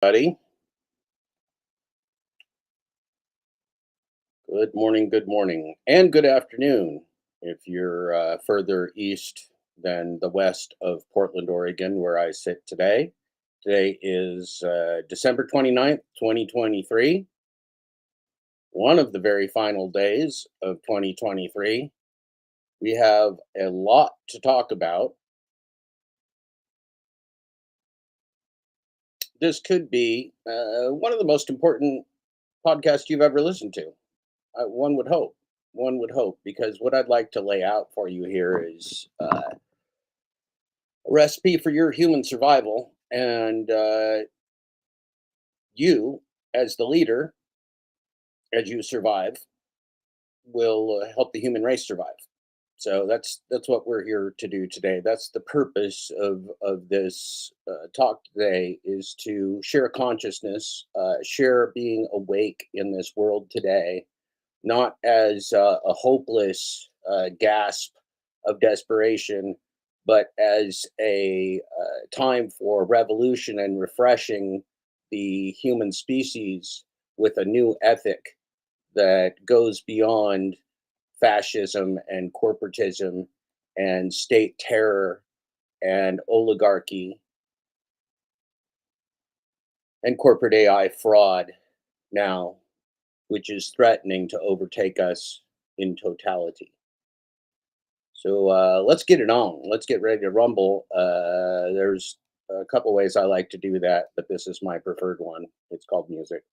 Buddy. Good morning, and good afternoon if you're further east than the west of Portland, Oregon, where I sit today. Today is December 29th, 2023, one of the very final days of 2023. We have a lot to talk about. This could be one of the most important podcasts you've ever listened to. One would hope. One would hope, because what I'd like to lay out for you here is a recipe for your human survival, and you, as the leader, as you survive, will help the human race survive. So that's what we're here to do today. That's the purpose of this talk today, is to share consciousness, share being awake in this world today, not as a hopeless gasp of desperation, but as a time for revolution and refreshing the human species with a new ethic that goes beyond fascism and corporatism and state terror and oligarchy and corporate AI fraud now, which is threatening to overtake us in totality. So let's get it on. Let's get ready to rumble. There's a couple ways I like to do that, but this is my preferred one. It's called music.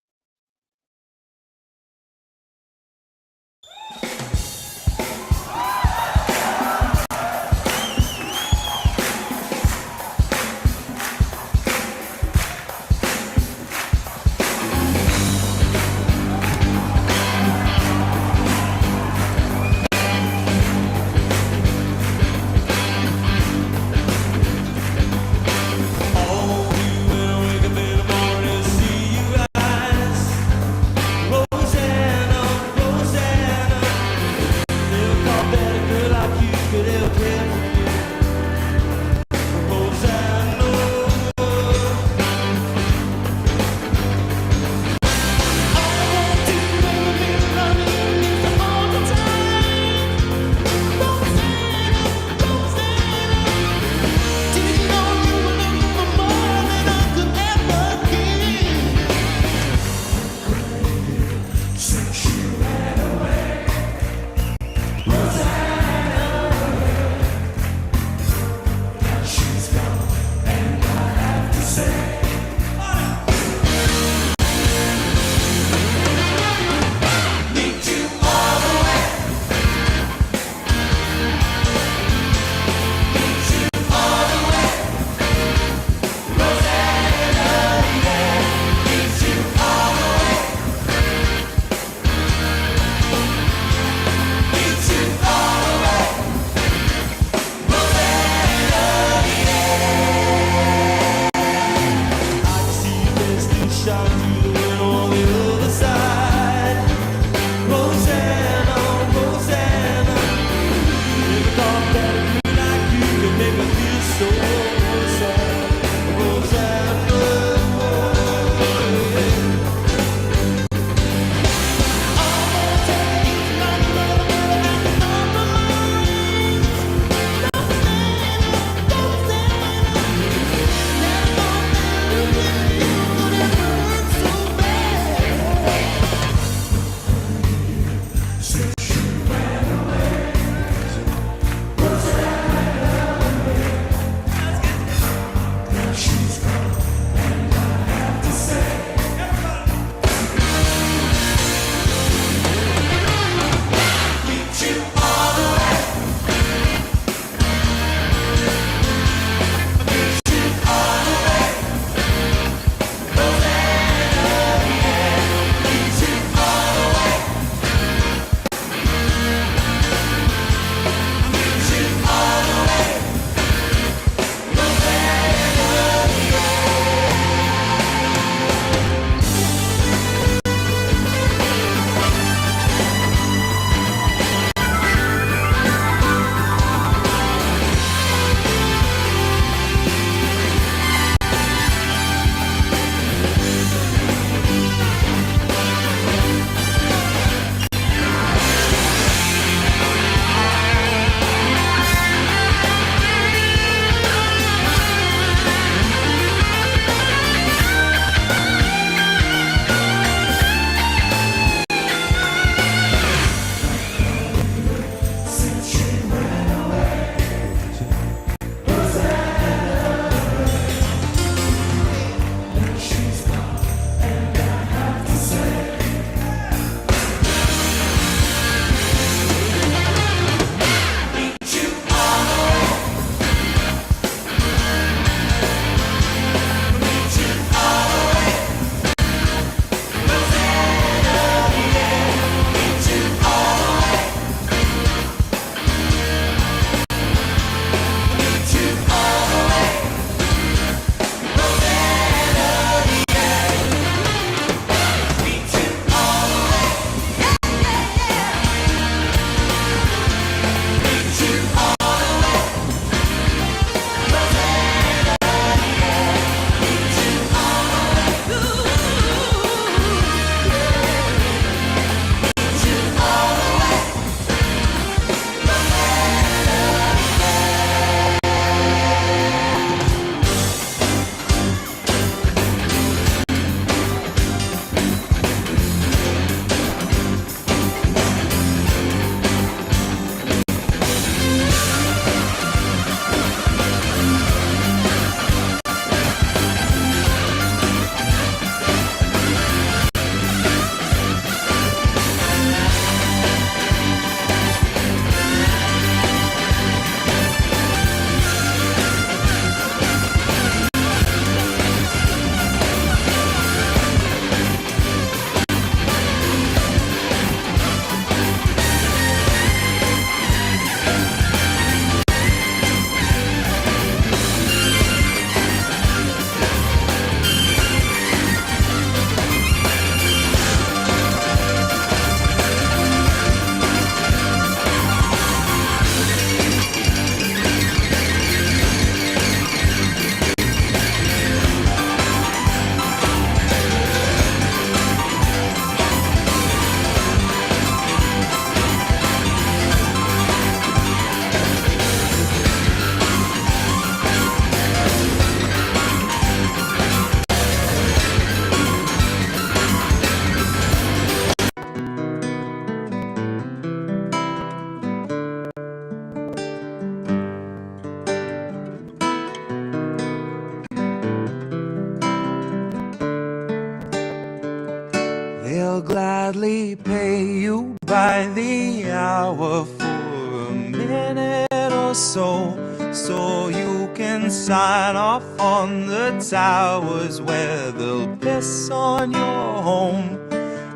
They'll gladly pay you by the hour for a minute or so, so you can sign off on the towers where they'll piss on your home.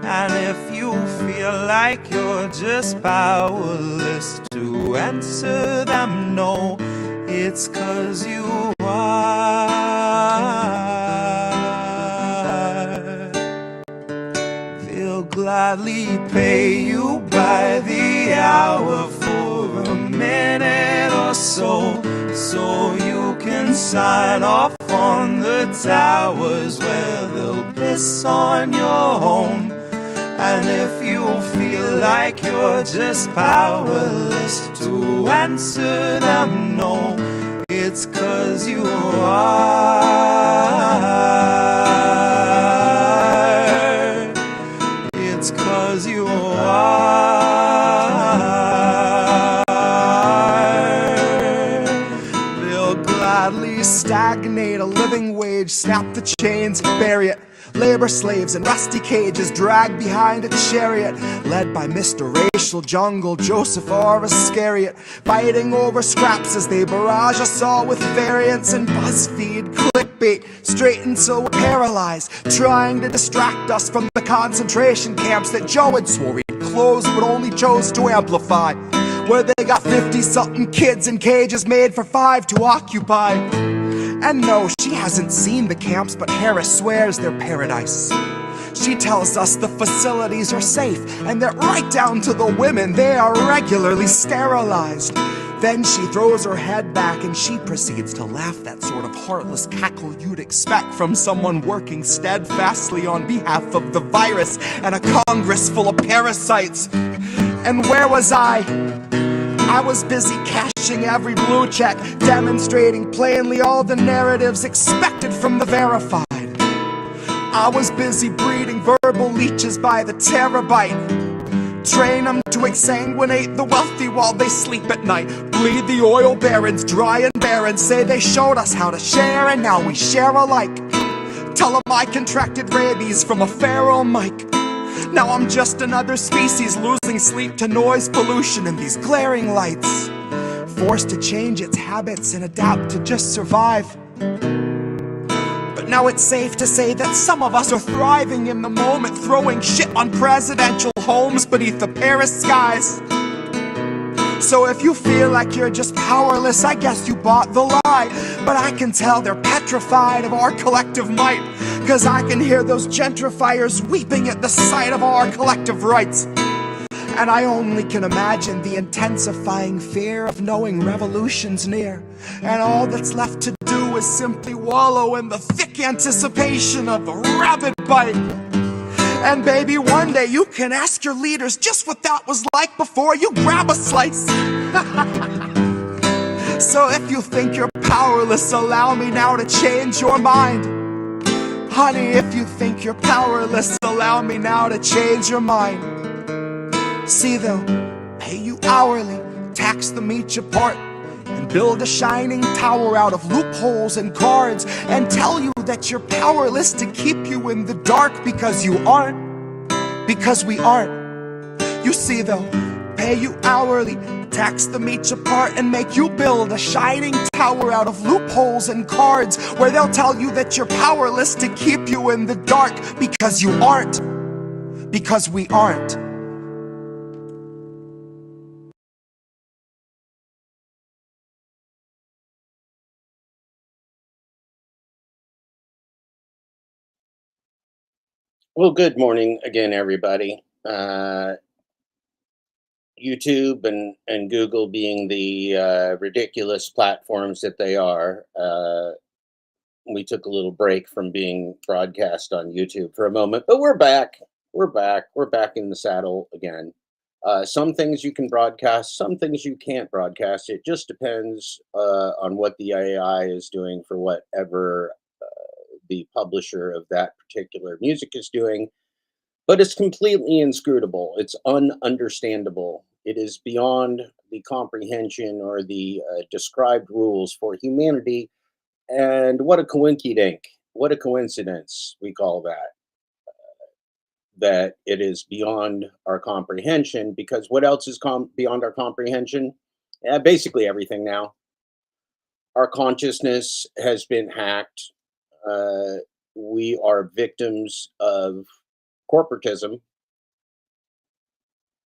And if you feel like you're just powerless to answer them no, it's 'cause you are. They'll gladly pay you by the hour for a minute or so, so you can sign off on the towers where they'll piss on your home. And if you feel like you're just powerless to answer them no, it's 'cause you are. It's 'cause you are. They'll gladly stagnate a living wage, snap the chains, bury it. Labor slaves in rusty cages dragged behind a chariot, led by Mr. Racial Jungle, Joseph or Iscariot, fighting over scraps as they barrage us all with variants and BuzzFeed clickbait, straight until we're paralyzed, trying to distract us from the concentration camps that Joe had swore he'd close but only chose to amplify, where they got 50-something kids in cages made for 5 to occupy. And no, she hasn't seen the camps, but Harris swears they're paradise. She tells us the facilities are safe, and that right down to the women, they are regularly sterilized. Then she throws her head back and she proceeds to laugh, that sort of heartless cackle you'd expect from someone working steadfastly on behalf of the virus and a Congress full of parasites. And where was I? I was busy cashing every blue check, demonstrating plainly all the narratives expected from the verified. I was busy breeding verbal leeches by the terabyte, train them to exsanguinate the wealthy while they sleep at night, bleed the oil barons dry and barren, say they showed us how to share and now we share alike. Tell them I contracted rabies from a feral mic. Now I'm just another species losing sleep to noise pollution and these glaring lights, forced to change its habits and adapt to just survive. But now it's safe to say that some of us are thriving in the moment, throwing shit on presidential homes beneath the Paris skies. So if you feel like you're just powerless, I guess you bought the lie. But I can tell they're petrified of our collective might, 'cause I can hear those gentrifiers weeping at the sight of our collective rights. And I only can imagine the intensifying fear of knowing revolution's near, and all that's left to do is simply wallow in the thick anticipation of a rabid bite. And baby, one day you can ask your leaders just what that was like before you grab a slice. So if you think you're powerless, allow me now to change your mind. Honey, if you think you're powerless, allow me now to change your mind. See, they'll pay you hourly, tax them each apart, and build a shining tower out of loopholes and cards, and tell you that you're powerless to keep you in the dark, because you aren't, because we aren't. You see, they'll pay you hourly, tax them each apart, and make you build a shining tower out of loopholes and cards, where they'll tell you that you're powerless to keep you in the dark, because you aren't, because we aren't. Well, good morning again, everybody. YouTube and Google being the ridiculous platforms that they are, we took a little break from being broadcast on YouTube for a moment, but we're back. We're back. We're back in the saddle again. Some things you can broadcast, some things you can't broadcast. It just depends on what the AI is doing for whatever the publisher of that particular music is doing. But it's completely inscrutable. It's ununderstandable. It is beyond the comprehension or the described rules for humanity. And what a coinkydink. What a coincidence, we call that. that it is beyond our comprehension, because what else is beyond our comprehension? Basically everything now. Our consciousness has been hacked. Uh, we are victims of corporatism,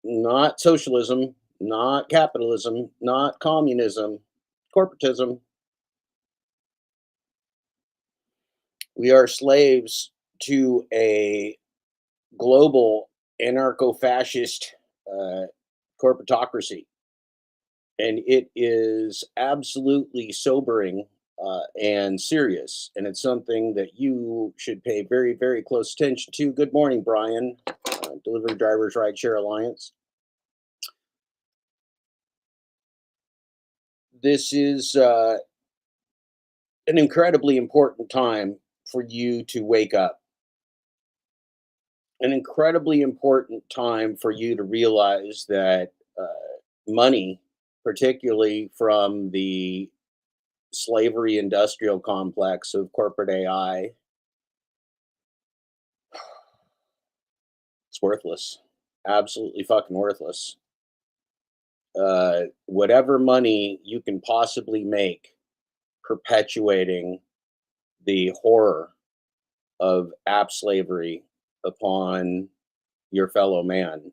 not socialism, not capitalism, not communism, corporatism. We are slaves to a global anarcho fascist uh, corporatocracy. And it is absolutely sobering and serious. And it's something that you should pay very, very close attention to. Good morning, Brian, Delivery Drivers Rideshare Alliance. This is an incredibly important time for you to wake up, an incredibly important time for you to realize that money, particularly from the slavery industrial complex of corporate AI, it's worthless. Absolutely fucking worthless. Whatever money you can possibly make perpetuating the horror of app slavery upon your fellow man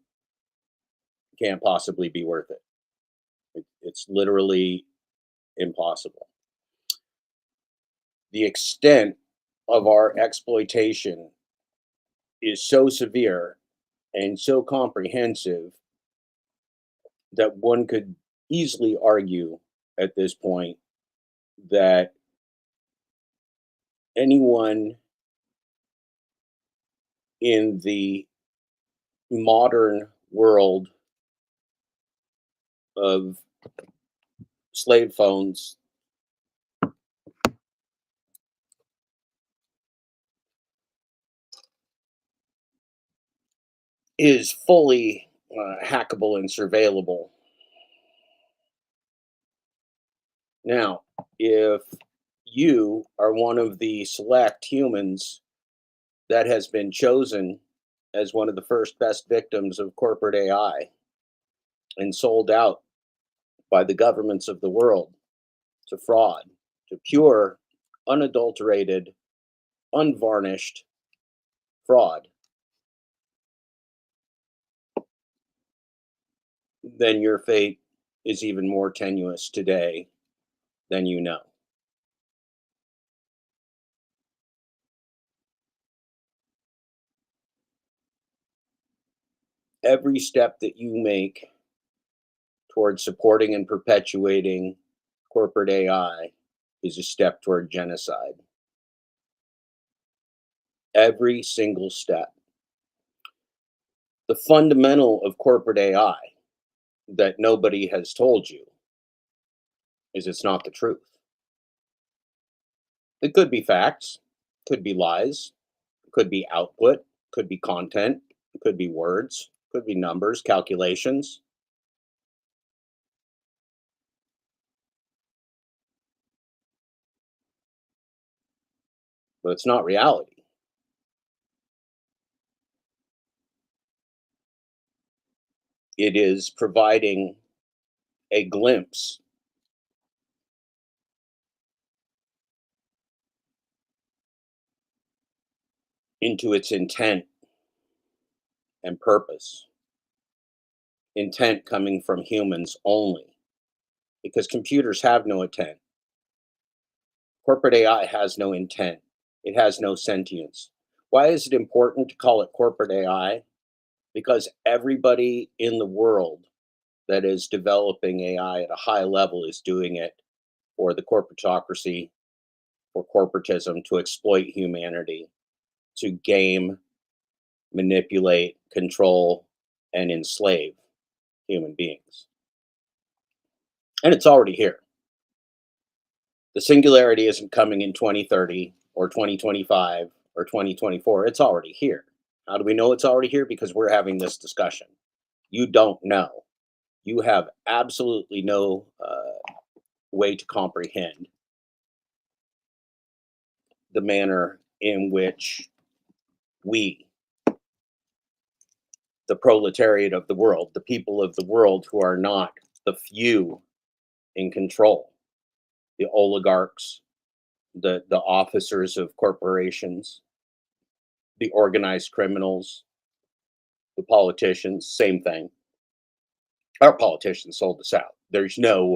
can't possibly be worth it. It's literally impossible. The extent of our exploitation is so severe and so comprehensive that one could easily argue at this point that anyone in the modern world of slave phones is fully hackable and surveillable. Now, if you are one of the select humans that has been chosen as one of the first best victims of corporate AI and sold out by the governments of the world to fraud, to pure, unadulterated, unvarnished fraud, then your fate is even more tenuous today than you know. Every step that you make towards supporting and perpetuating corporate AI is a step toward genocide. Every single step. The fundamental of corporate AI that nobody has told you is it's not the truth. It could be facts, could be lies, could be output, could be content, could be words, could be numbers, calculations, but it's not reality. It is providing a glimpse into its intent and purpose. Intent coming from humans only, because computers have no intent. Corporate AI has no intent. It has no sentience. Why is it important to call it corporate AI? Because everybody in the world that is developing AI at a high level is doing it for the corporatocracy, for corporatism, to exploit humanity, to game, manipulate, control, and enslave human beings. And it's already here. The singularity isn't coming in 2030 or 2025 or 2024. It's already here. How do we know it's already here? Because we're having this discussion. You don't know. You have absolutely no way to comprehend the manner in which we the proletariat of the world, the people of the world who are not the few in control, the oligarchs, the officers of corporations, the organized criminals, the politicians, same thing. Our politicians sold us out. There's no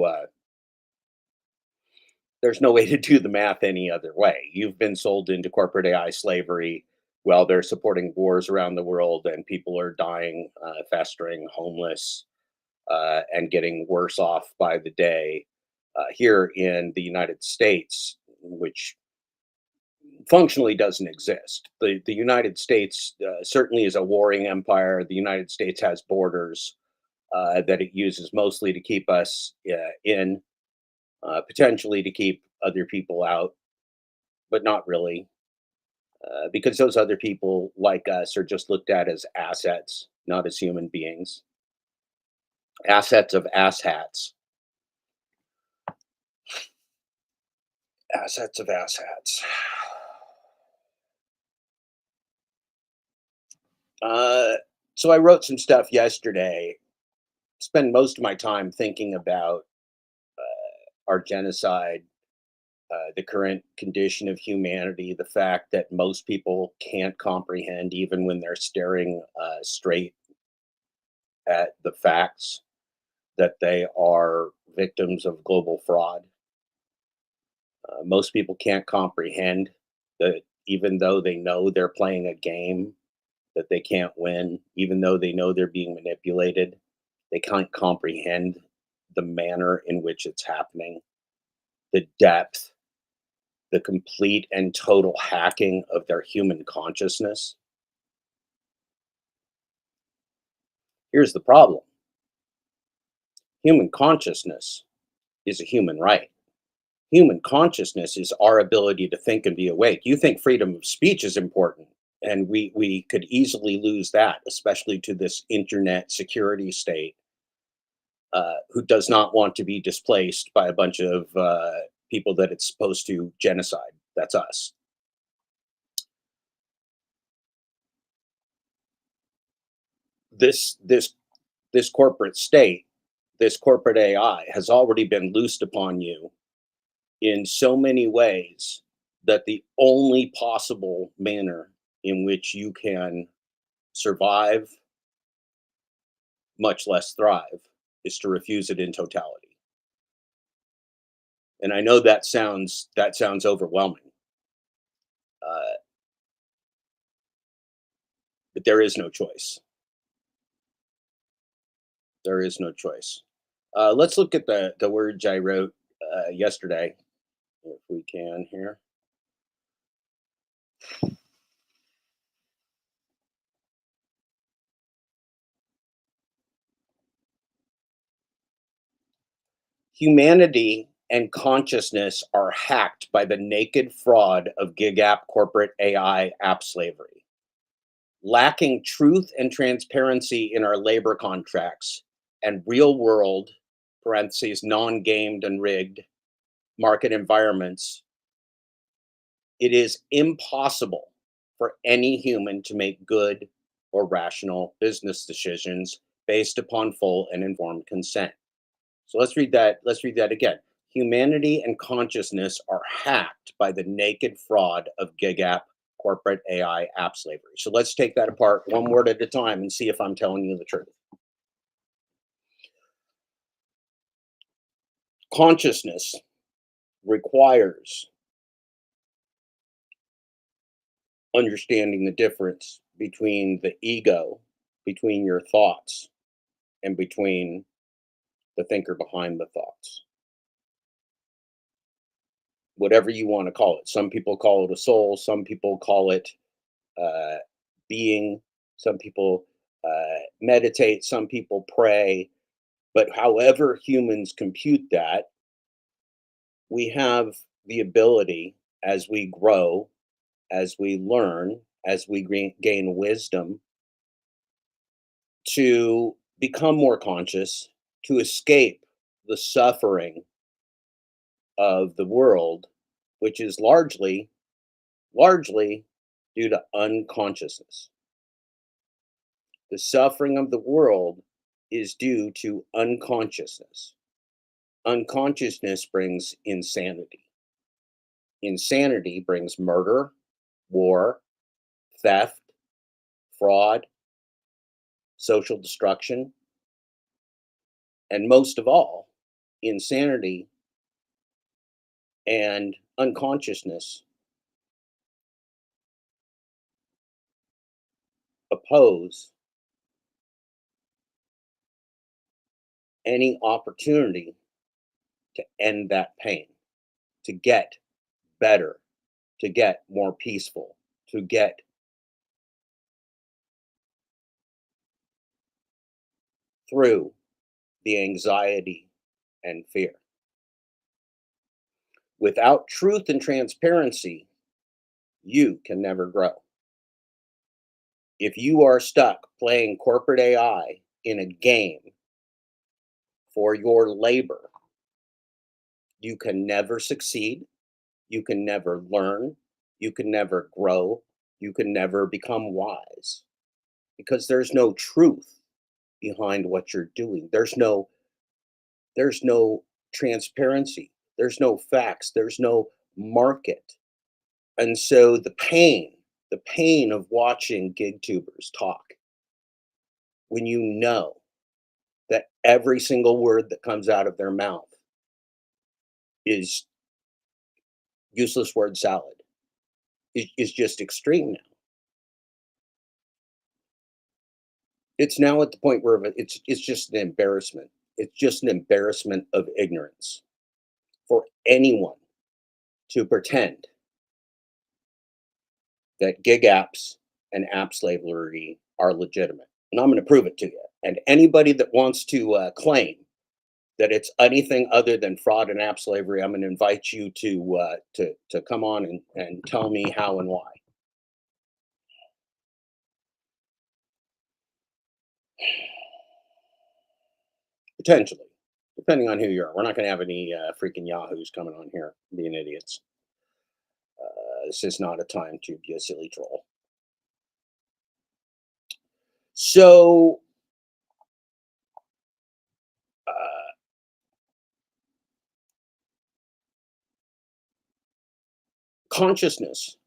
way to do the math any other way. You've been sold into corporate AI slavery while they're supporting wars around the world, and people are dying, festering, homeless, and getting worse off by the day. Here in the United States, which functionally doesn't exist. The United States certainly is a warring empire. The United States has borders that it uses mostly to keep us in, potentially to keep other people out, but not really, because those other people, like us, are just looked at as assets, not as human beings. Assets of asshats. Assets of asshats. Uh, so I wrote some stuff yesterday. Spend most of my time thinking about our genocide, the current condition of humanity, the fact that most people can't comprehend, even when they're staring straight at the facts, that they are victims of global fraud. Most people can't comprehend that even though they know they're playing a game, that they can't win, even though they know they're being manipulated, they can't comprehend the manner in which it's happening, the depth, the complete and total hacking of their human consciousness. Here's the problem: human consciousness is a human right. Human consciousness is our ability to think and be awake. You think freedom of speech is important, and we could easily lose that, especially to this internet security state who does not want to be displaced by a bunch of people that it's supposed to genocide. That's us. This corporate state, this corporate AI, has already been loosed upon you in so many ways that the only possible manner in which you can survive, much less thrive, is to refuse it in totality. And I know that sounds overwhelming, uh, but there is no choice. There is no choice. Let's look at the words I wrote yesterday, if we can here. Humanity and consciousness are hacked by the naked fraud of gig app corporate AI app slavery. Lacking truth and transparency in our labor contracts and real world (parentheses non-gamed and rigged) market environments, it is impossible for any human to make good or rational business decisions based upon full and informed consent. So let's read that again. Humanity and consciousness are hacked by the naked fraud of gig app corporate AI app slavery. So let's take that apart one word at a time and see if I'm telling you the truth. Consciousness requires understanding the difference between the ego, between your thoughts, and between the thinker behind the thoughts. Whatever you want to call it. Some people call it a soul, some people call it uh, being, some people meditate, some people pray. But however humans compute that, we have the ability, as we grow, as we learn, as we gain wisdom, to become more conscious, to escape the suffering of the world, which is largely due to unconsciousness. The suffering of the world is due to unconsciousness. Unconsciousness brings insanity. Insanity brings murder, war, theft, fraud, social destruction, and most of all, insanity and unconsciousness oppose any opportunity to end that pain, to get better, to get more peaceful, to get through the anxiety and fear. Without truth and transparency, you can never grow. If you are stuck playing corporate AI in a game for your labor, you can never succeed, you can never learn, you can never grow, you can never become wise because there's no truth behind what you're doing. There's no transparency, there's no facts, there's no market. And so the pain of watching gig tubers talk when you know that every single word that comes out of their mouth is useless word salad is just extreme now. It's now at the point where it's just an embarrassment. It's just an embarrassment of ignorance for anyone to pretend that gig apps and app slavery are legitimate. And I'm going to prove it to you. And anybody that wants to claim that it's anything other than fraud and app slavery, I'm going to invite you to come on and tell me how and why. Potentially, depending on who you are. We're not going to have any freaking yahoos coming on here being idiots. This is not a time to be a silly troll. So, uh, consciousness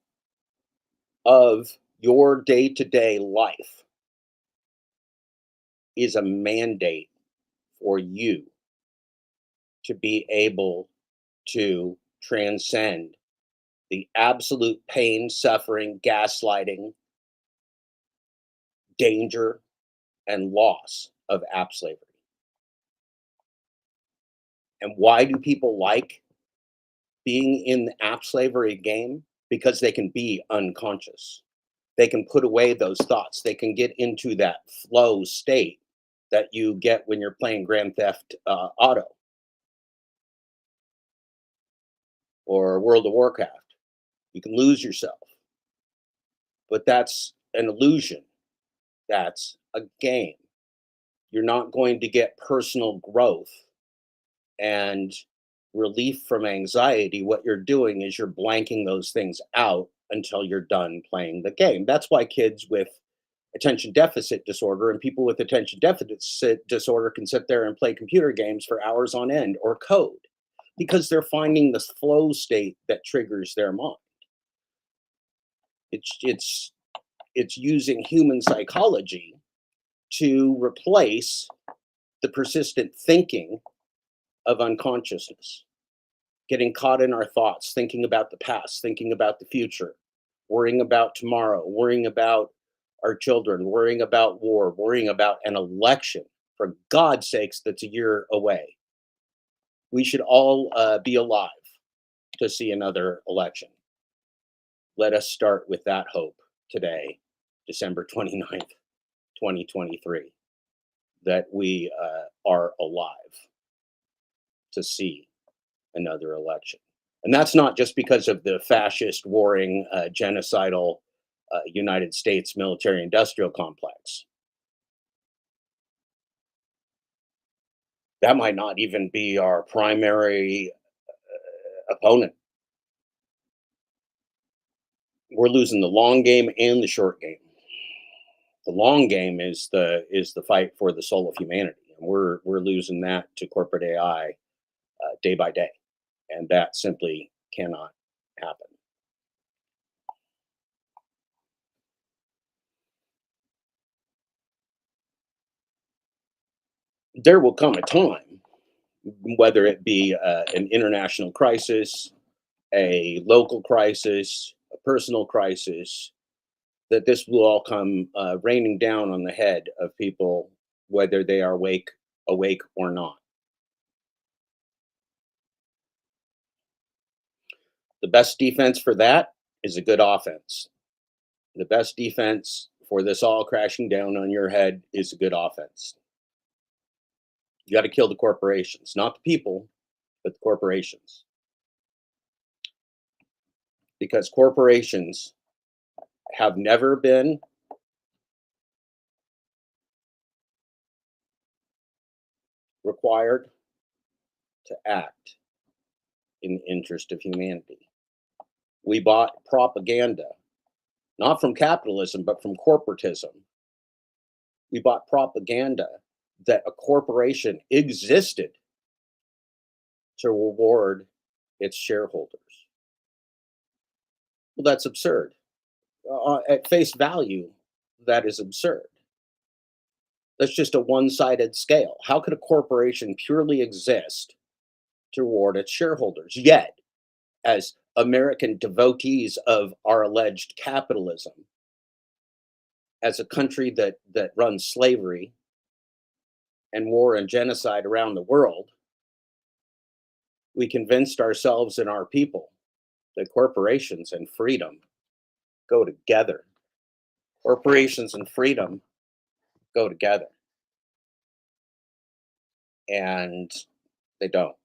of your day to day life is a mandate for you to be able to transcend the absolute pain, suffering, gaslighting, danger, and loss of app slavery. And why do people like being in the app slavery game? Because they can be unconscious. They can put away those thoughts. They can get into that flow state that you get when you're playing Grand Theft Auto or World of Warcraft. You can lose yourself, but that's an illusion. That's a game. You're not going to get personal growth and relief from anxiety. What you're doing is you're blanking those things out until you're done playing the game. That's why kids with attention deficit disorder and people with attention deficit disorder can sit there and play computer games for hours on end or code because they're finding this flow state that triggers their mind. It's using human psychology to replace the persistent thinking of unconsciousness, getting caught in our thoughts, thinking about the past, thinking about the future, worrying about tomorrow, worrying about our children, worrying about war, worrying about an election, for God's sakes, that's a year away. We should all be alive to see another election. Let us start with that hope today, December 29th, 2023, that we are alive to see another election. And that's not just because of the fascist, warring, genocidal United States military industrial complex. That might not even be our primary opponent. We're losing the long game and the short game. The long game is the fight for the soul of humanity, and we're losing that to corporate AI day by day, and that simply cannot happen. There will come a time, whether it be an international crisis, a local crisis, a personal crisis, that this will all come raining down on the head of people, whether they are awake or not. The best defense for that is a good offense. The best defense for this all crashing down on your head is a good offense. You got to kill the corporations, not the people, but the corporations, because corporations have never been required to act in the interest of humanity. We bought propaganda, not from capitalism, but from corporatism. We bought propaganda that a corporation existed to reward its shareholders. Well, that's absurd. At face value, that is absurd. That's just a one sided scale. How could a corporation purely exist to reward its shareholders? Yet, as American devotees of our alleged capitalism, as a country that runs slavery and war and genocide around the world, we convinced ourselves and our people that corporations and freedom go together. Corporations and freedom go together. And they don't.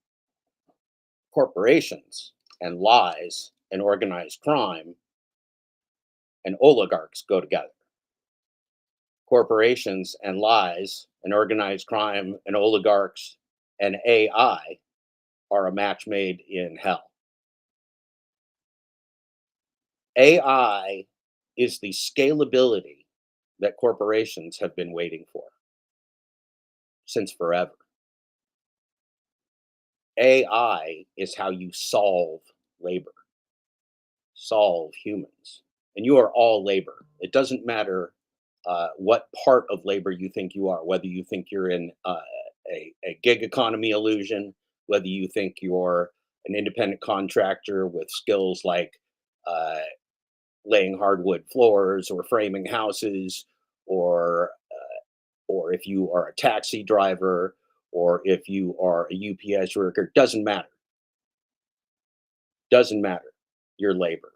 Corporations and lies and organized crime and oligarchs go together. Corporations and lies and organized crime and oligarchs and AI are a match made in hell. AI is the scalability that corporations have been waiting for since forever. AI is how you solve labor, solve humans. And you are all labor. It doesn't matter what part of labor you think you are, whether you think you're in a gig economy illusion, whether you think you're an independent contractor with skills like uh, laying hardwood floors or framing houses, or or if you are a taxi driver, or if you are a UPS worker, doesn't matter. Doesn't matter. Your labor.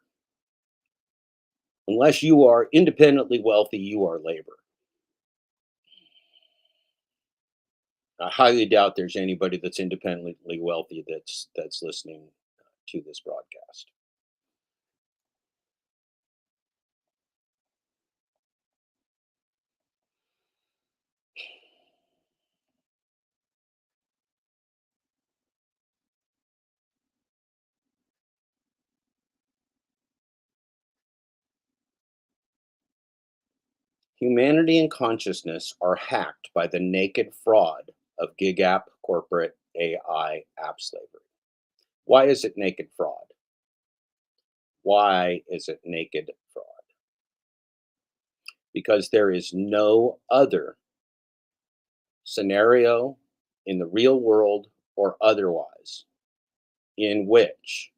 Unless you are independently wealthy, you are labor. I highly doubt there's anybody that's independently wealthy that's listening to this broadcast. Humanity and consciousness are hacked by the naked fraud of gig app corporate AI app slavery. Why is it naked fraud? Why is it naked fraud? Because there is no other scenario in the real world or otherwise in which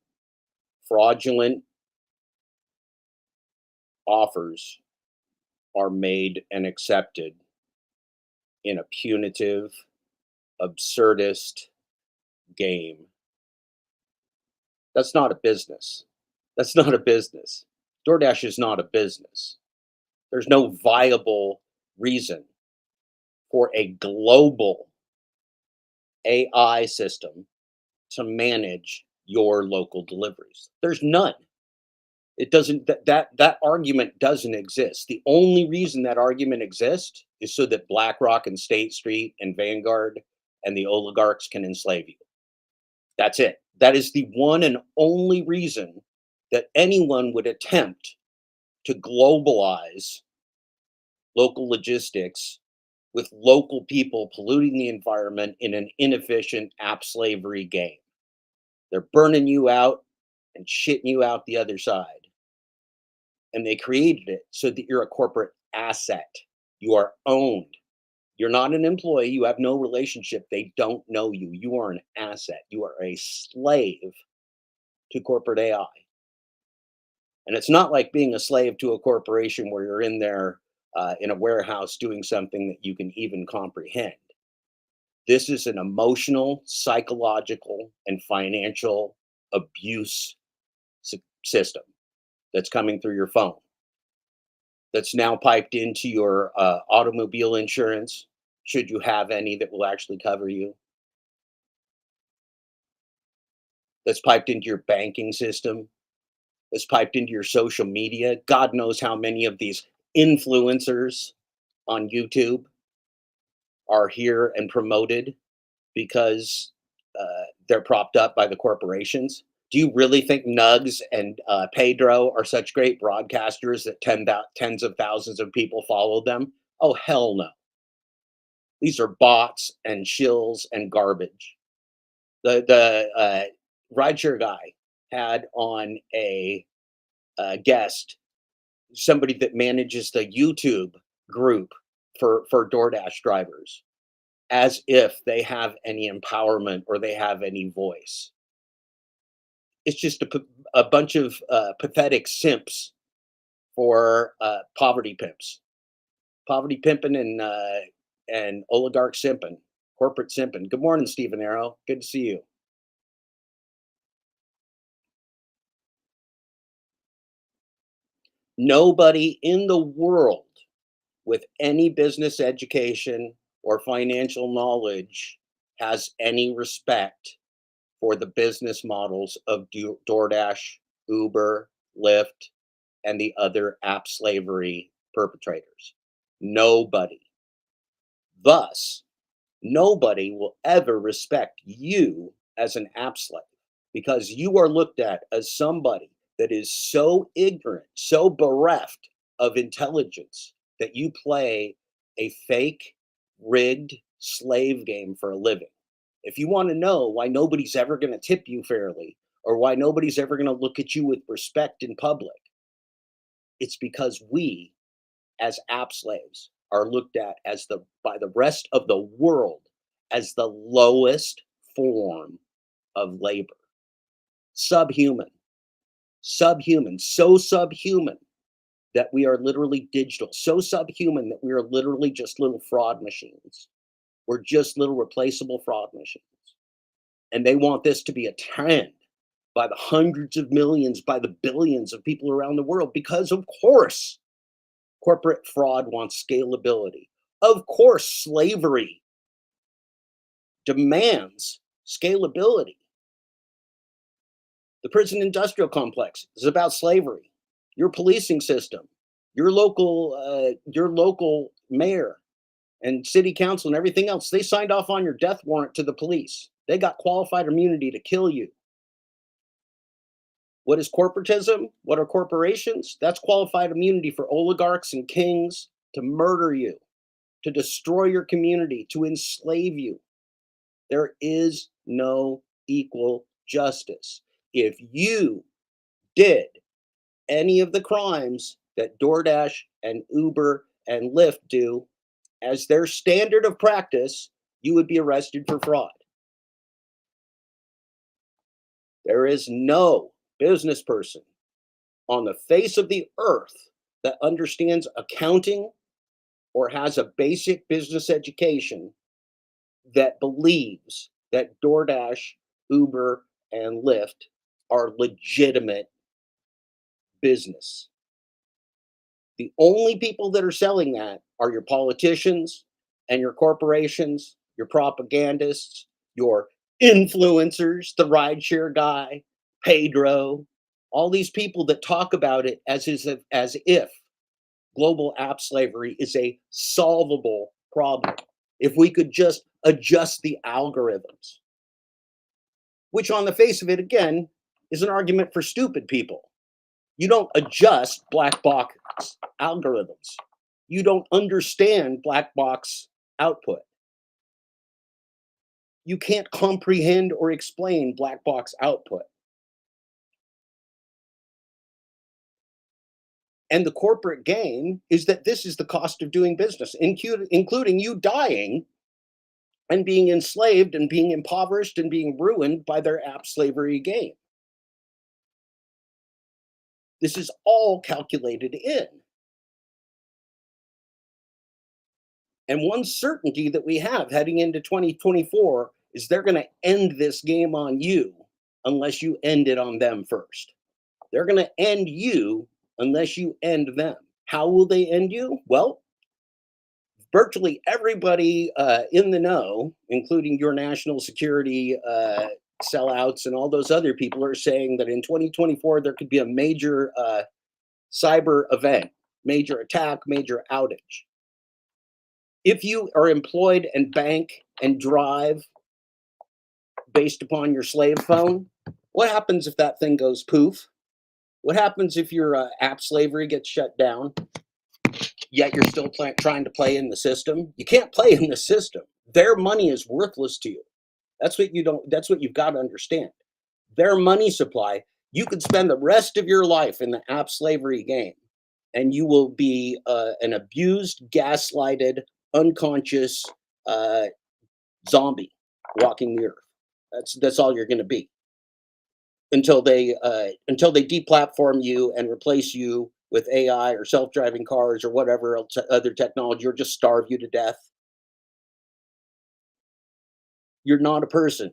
fraudulent offers are made and accepted in a punitive, absurdist game. That's not a business. That's not a business. DoorDash is not a business. There's no viable reason for a global AI system to manage your local deliveries. There's none. It doesn't that argument doesn't exist. The only reason that argument exists is so that BlackRock and State Street and Vanguard and the oligarchs can enslave you. That's it. That is the one and only reason that anyone would attempt to globalize local logistics with local people polluting the environment in an inefficient app slavery game. They're burning you out and shitting you out the other side. And they created it so that you're a corporate asset. You are owned. You're not an employee. You have no relationship. They don't know you. You are an asset. You are a slave to corporate AI. And it's not like being a slave to a corporation where you're in there in a warehouse doing something that you can even comprehend. This is an emotional, psychological, and financial abuse system that's coming through your phone, that's now piped into your automobile insurance, should you have any that will actually cover you, that's piped into your banking system, that's piped into your social media. God knows how many of these influencers on YouTube are here and promoted because they're propped up by the corporations. Do you really think Nugs and Pedro are such great broadcasters that tens of thousands of people follow them? Oh, hell no. These are bots and shills and garbage. The rideshare guy had on a guest, somebody that manages the YouTube group for DoorDash drivers, as if they have any empowerment or they have any voice. It's just a bunch of pathetic simps for poverty pimping, and oligarch simping, corporate simping. Good morning, Stephen Arrow. Good to see you. Nobody in the world with any business education or financial knowledge has any respect for the business models of DoorDash, Uber, Lyft, and the other app slavery perpetrators. Nobody. Thus, nobody will ever respect you as an app slave because you are looked at as somebody that is so ignorant, so bereft of intelligence that you play a fake, rigged slave game for a living. If you want to know why nobody's ever going to tip you fairly or why nobody's ever going to look at you with respect in public, it's because we, as app slaves, are looked at as by the rest of the world as the lowest form of labor. Subhuman. Subhuman. So subhuman that we are literally digital. So subhuman that we are literally just little fraud machines. We're just little replaceable fraud machines. And they want this to be a trend by the hundreds of millions, by the billions of people around the world, because of course, corporate fraud wants scalability. Of course, slavery demands scalability. The prison industrial complex is about slavery. Your policing system, your local mayor and city council and everything else, they signed off on your death warrant to the police. They got qualified immunity to kill you. What is corporatism? What are corporations? That's qualified immunity for oligarchs and kings to murder you, to destroy your community, to enslave you. There is no equal justice. If you did any of the crimes that DoorDash and Uber and Lyft do as their standard of practice, you would be arrested for fraud. There is no business person on the face of the earth that understands accounting or has a basic business education that believes that DoorDash, Uber, and Lyft are legitimate business. The only people that are selling that are your politicians and your corporations, your propagandists, your influencers, the rideshare guy, Pedro, all these people that talk about it as if global app slavery is a solvable problem. If we could just adjust the algorithms, which on the face of it, again, is an argument for stupid people. You don't adjust black box algorithms. You don't understand black box output. You can't comprehend or explain black box output. And the corporate game is that this is the cost of doing business, including you dying and being enslaved and being impoverished and being ruined by their app slavery game. This is all calculated in. And one certainty that we have heading into 2024 is they're going to end this game on you unless you end it on them first. They're going to end you unless you end them. How will they end you? Well, virtually everybody in the know, including your national security sellouts and all those other people, are saying that in 2024 there could be a major cyber event, major attack, major outage. If you are employed and bank and drive based upon your slave phone, what happens if that thing goes poof? What happens if your app slavery gets shut down, yet you're still trying to play in the system? You can't play in the system. Their money is worthless to you. That's what you've got to understand. Their money supply, you could spend the rest of your life in the app slavery game, and you will be an abused, gaslighted, unconscious zombie walking the earth. That's all you're going to be until they deplatform you and replace you with AI or self-driving cars or whatever else, other technology, or just starve you to death. You're not a person.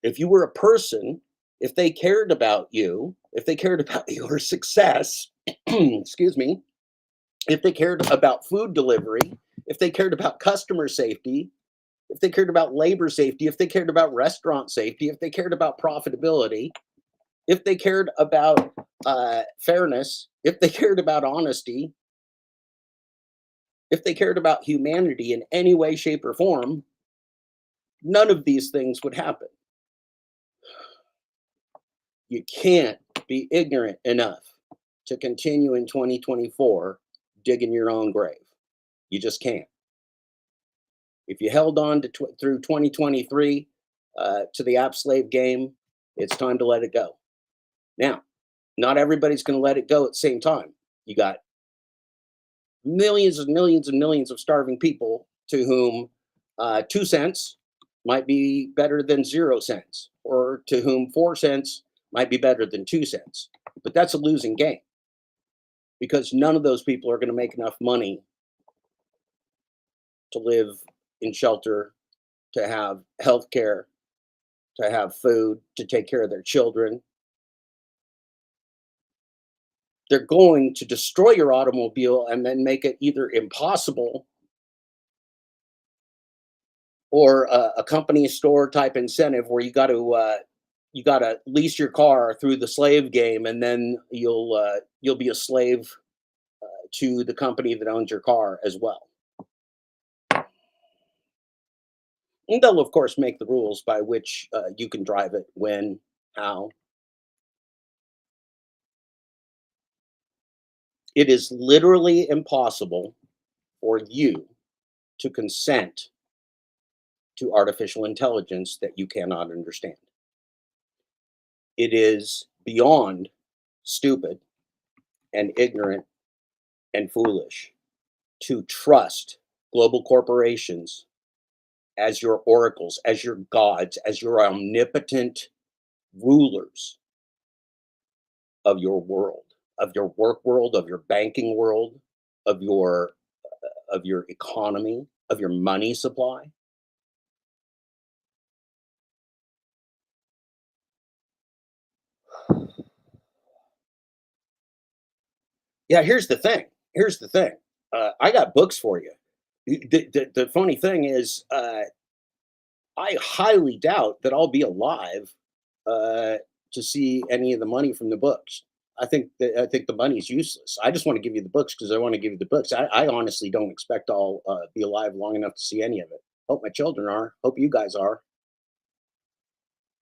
If you were a person, if they cared about you, if they cared about your success, excuse me, if they cared about food delivery, if they cared about customer safety, if they cared about labor safety, if they cared about restaurant safety, if they cared about profitability, if they cared about fairness, if they cared about honesty, if they cared about humanity in any way, shape, or form, none of these things would happen. You can't be ignorant enough to continue in 2024 digging your own grave. You just can't. If you held on to through 2023 to the app slave game, it's time to let it go. Now, not everybody's going to let it go at the same time. You got millions and millions and millions of starving people to whom 2 cents might be better than 0 cents, or to whom 4 cents might be better than 2 cents. But that's a losing game, because none of those people are going to make enough money to live in shelter, to have health care, to have food, to take care of their children. They're going to destroy your automobile and then make it either impossible or a company store type incentive where you got to lease your car through the slave game, and then you'll be a slave to the company that owns your car as well. And they'll of course make the rules by which you can drive it, when, how. It is literally impossible for you to consent to artificial intelligence that you cannot understand. It is beyond stupid and ignorant and foolish to trust global corporations as your oracles, as your gods, as your omnipotent rulers of your world, of your work world, of your banking world, of your economy, of your money supply. Yeah, here's the thing. Here's the thing. I got books for you. The funny thing is, I highly doubt that I'll be alive to see any of the money from the books. I think the money's useless. I just want to give you the books because I want to give you the books. I honestly don't expect I'll be alive long enough to see any of it. Hope my children are. Hope you guys are.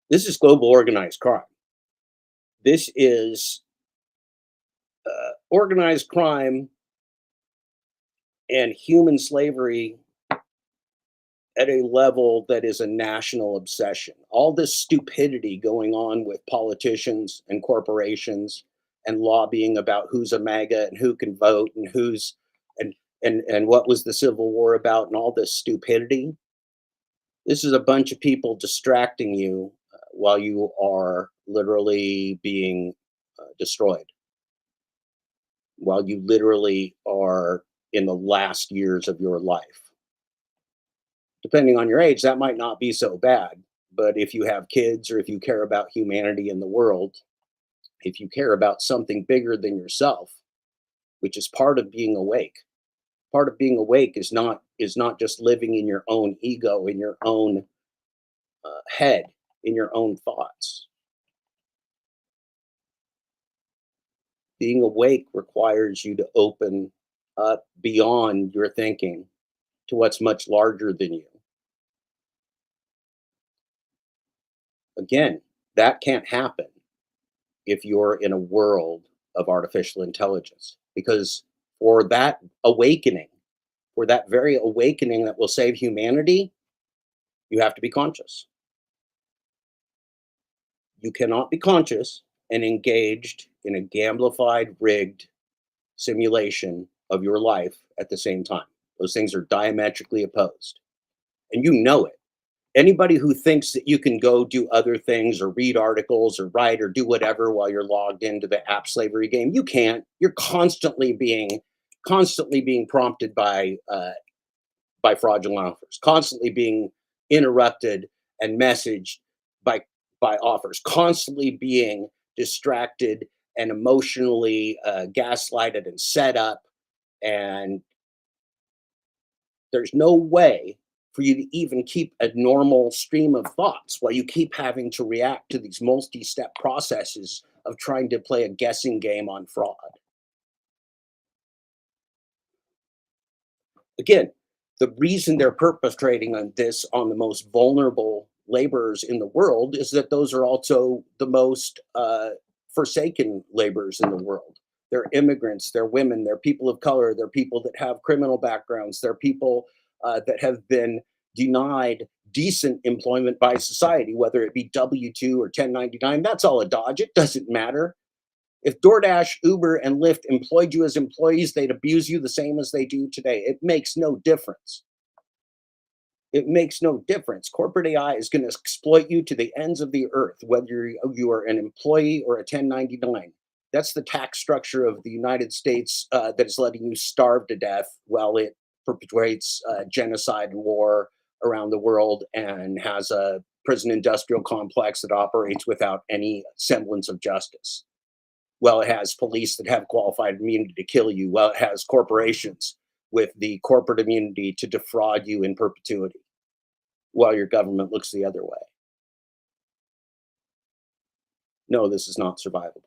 This is global organized crime. This is organized crime and human slavery at a level that is a national obsession. All this stupidity going on with politicians and corporations and lobbying about who's a MAGA and who can vote and who's and what was the Civil War about and all this stupidity. This is a bunch of people distracting you while you are literally being destroyed, while you literally are in the last years of your life. Depending on your age, that might not be so bad. But if you have kids or if you care about humanity in the world, if you care about something bigger than yourself, which is part of being awake, part of being awake is not just living in your own ego, in your own head, in your own thoughts. Being awake requires you to open up beyond your thinking to what's much larger than you. Again, that can't happen if you're in a world of artificial intelligence, because for that awakening, for that very awakening that will save humanity, you have to be conscious. You cannot be conscious and engaged in a gamblified, rigged simulation of your life at the same time. Those things are diametrically opposed. And you know it. Anybody who thinks that you can go do other things or read articles or write or do whatever while you're logged into the app slavery game, you can't. You're constantly being prompted by fraudulent offers, constantly being interrupted and messaged by offers, constantly being distracted and emotionally gaslighted and set up. And there's no way for you to even keep a normal stream of thoughts while you keep having to react to these multi-step processes of trying to play a guessing game on fraud. Again, the reason they're perpetrating on this on the most vulnerable laborers in the world is that those are also the most forsaken laborers in the world. They're immigrants, they're women, they're people of color, they're people that have criminal backgrounds, they're people that have been denied decent employment by society, whether it be W-2 or 1099. That's all a dodge. It doesn't matter. If DoorDash, Uber, and Lyft employed you as employees, they'd abuse you the same as they do today. It makes no difference. It makes no difference. Corporate AI is going to exploit you to the ends of the earth, whether you are an employee or a 1099. That's the tax structure of the United States that is letting you starve to death while it perpetuates genocide and war around the world and has a prison industrial complex that operates without any semblance of justice. Well, it has police that have qualified immunity to kill you. Well, it has corporations with the corporate immunity to defraud you in perpetuity while your government looks the other way. No, this is not survivable.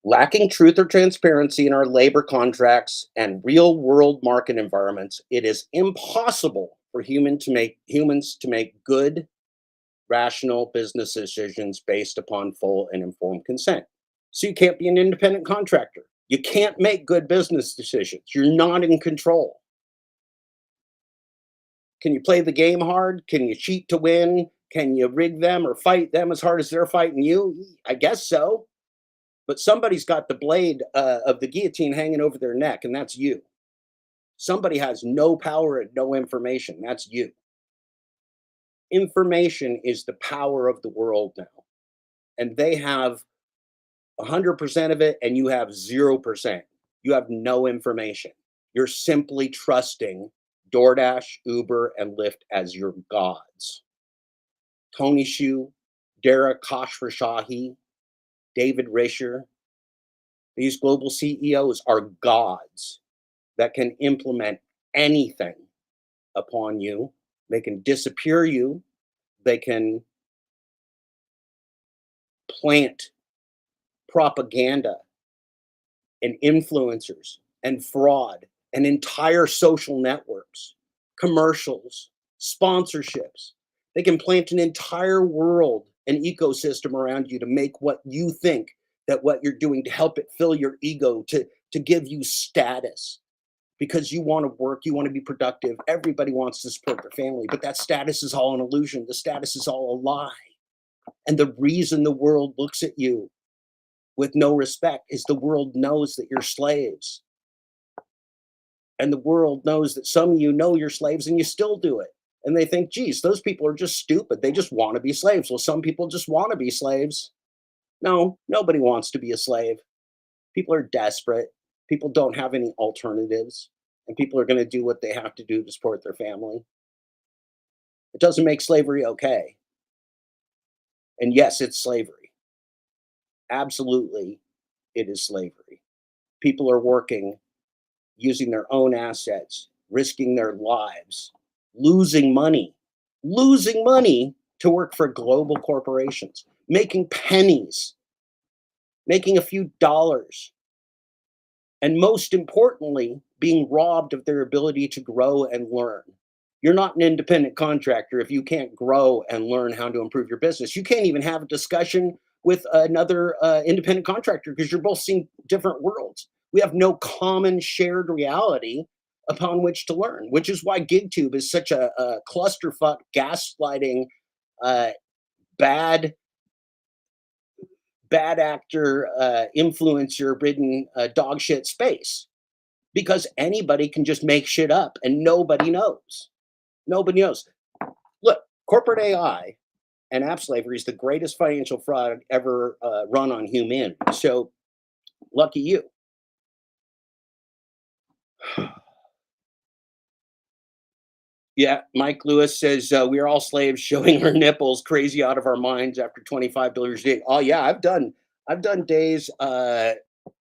Lacking truth or transparency in our labor contracts and real world market environments, it is impossible for humans to make good, rational business decisions based upon full and informed consent. So you can't be an independent contractor. You can't make good business decisions. You're not in control. Can you play the game hard? Can you cheat to win? Can you rig them or fight them as hard as they're fighting you? I guess so. But somebody's got the blade of the guillotine hanging over their neck, and that's you. Somebody has no power and no information. That's you. Information is the power of the world now. And they have 100% of it, and you have 0%. You have no information. You're simply trusting DoorDash, Uber, and Lyft as your gods. Tony Hsieh, Dara Khosrowshahi, David Risher, these global CEOs are gods that can implement anything upon you. They can disappear you. They can plant propaganda and influencers and fraud and entire social networks, commercials, sponsorships. They can plant an entire world, an ecosystem around you to make what you think that what you're doing to help it fill your ego, to give you status, because you want to work, you want to be productive. Everybody wants to support their family, but that status is all an illusion. The status is all a lie. And the reason the world looks at you with no respect is the world knows that you're slaves. And the world knows that some of you know you're slaves and you still do it. And they think, geez, those people are just stupid. They just want to be slaves. Well, some people just want to be slaves. No, nobody wants to be a slave. People are desperate. People don't have any alternatives. And people are going to do what they have to do to support their family. It doesn't make slavery okay. And yes, it's slavery. Absolutely, it is slavery. People are working, using their own assets, risking their lives, losing money to work for global corporations, making pennies, making a few dollars, and most importantly, being robbed of their ability to grow and learn. You're not an independent contractor if you can't grow and learn how to improve your business. You can't even have a discussion with another independent contractor because you're both seeing different worlds. We have no common shared reality upon which to learn, which is why GigTube is such a clusterfuck, gaslighting, uh, bad actor, influencer ridden dog shit space, because anybody can just make shit up and nobody knows. Nobody knows. Look, corporate AI and app slavery is the greatest financial fraud ever run on humanity. So lucky you. Yeah, Mike Lewis says we are all slaves, showing our nipples, crazy out of our minds after $25 a day. Oh yeah, I've done days,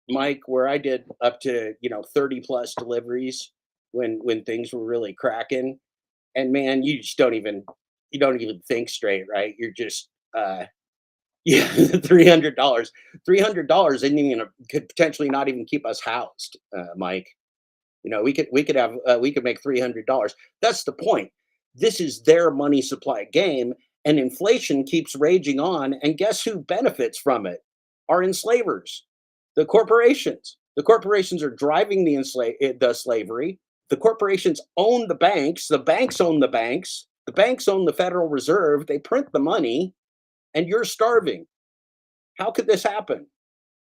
Mike, where I did up to 30 plus deliveries when things were really cracking. And man, you don't even think straight, right? You're just yeah, $300. $300 isn't even could potentially not even keep us housed, Mike. We could make $300. That's the point. This is their money supply game, and inflation keeps raging on. And guess who benefits from it? Our enslavers, the corporations. The corporations are driving the slavery. The corporations own the banks. The banks own the banks. The banks own the Federal Reserve. They print the money, and you're starving. How could this happen?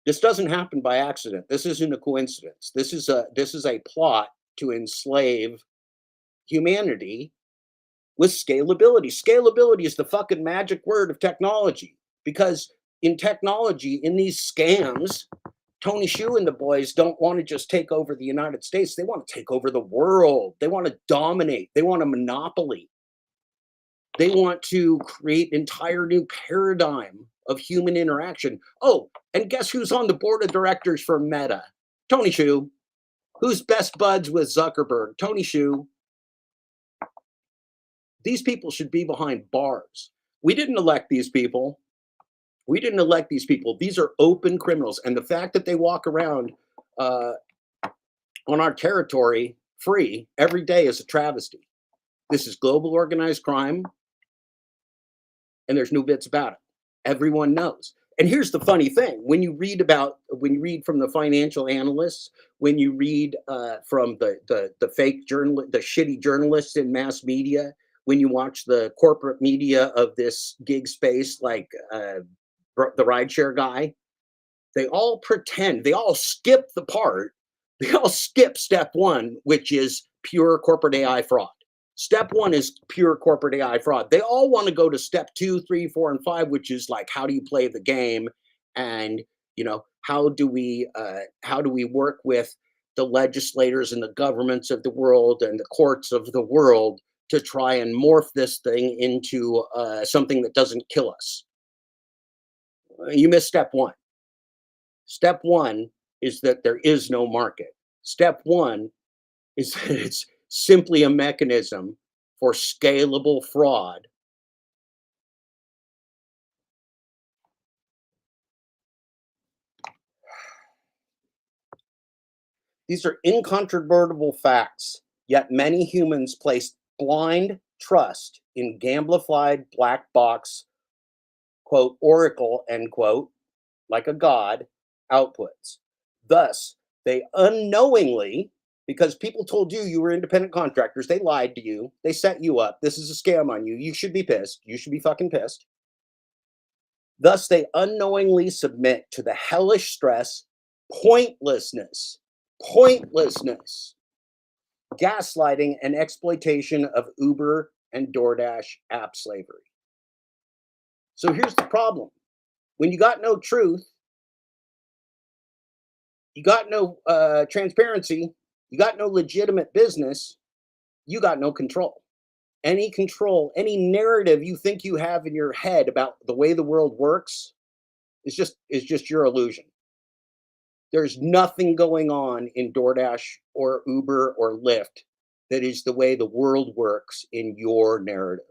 This doesn't happen by accident. This isn't a coincidence. This is a plot to enslave humanity with scalability. Scalability is the fucking magic word of technology, because in technology, in these scams, Tony Hsiu and the boys don't want to just take over the United States. They want to take over the world. They want to dominate. They want a monopoly. They want to create an entire new paradigm of human interaction. Oh, and guess who's on the board of directors for Meta? Tony Hsiu. Who's best buds with Zuckerberg? Tony Hsiu. These people should be behind bars. We didn't elect these people. We didn't elect these people. These are open criminals. And the fact that they walk around on our territory free every day is a travesty. This is global organized crime, and there's no bits about it. Everyone knows. And here's the funny thing: when you read from the financial analysts, when you read from the fake journal, the shitty journalists in mass media, when you watch the corporate media of this gig space, like the rideshare guy, they all pretend, they all skip the part, they all skip step one, which is pure corporate AI fraud. Step one is pure corporate AI fraud. They all want to go to step 2, 3, 4, and 5, which is like, how do you play the game, and how do we work with the legislators and the governments of the world and the courts of the world to try and morph this thing into something that doesn't kill us. You missed step one. Step one is that there is no market. Step one is that it's simply a mechanism for scalable fraud. These are incontrovertible facts, yet many humans place blind trust in gamblified black box, quote, oracle, end quote, like a god, outputs. Thus, they unknowingly, because people told you you were independent contractors, they lied to you, they set you up. This is a scam on you. You should be pissed. You should be fucking pissed. Thus, they unknowingly submit to the hellish stress, pointlessness, pointlessness, gaslighting, and exploitation of Uber and DoorDash app slavery. So here's the problem. When you got no truth, you got no transparency, you got no legitimate business, you got no control. Any control, any narrative you think you have in your head about the way the world works is just your illusion. There's nothing going on in DoorDash or Uber or Lyft that is the way the world works in your narrative.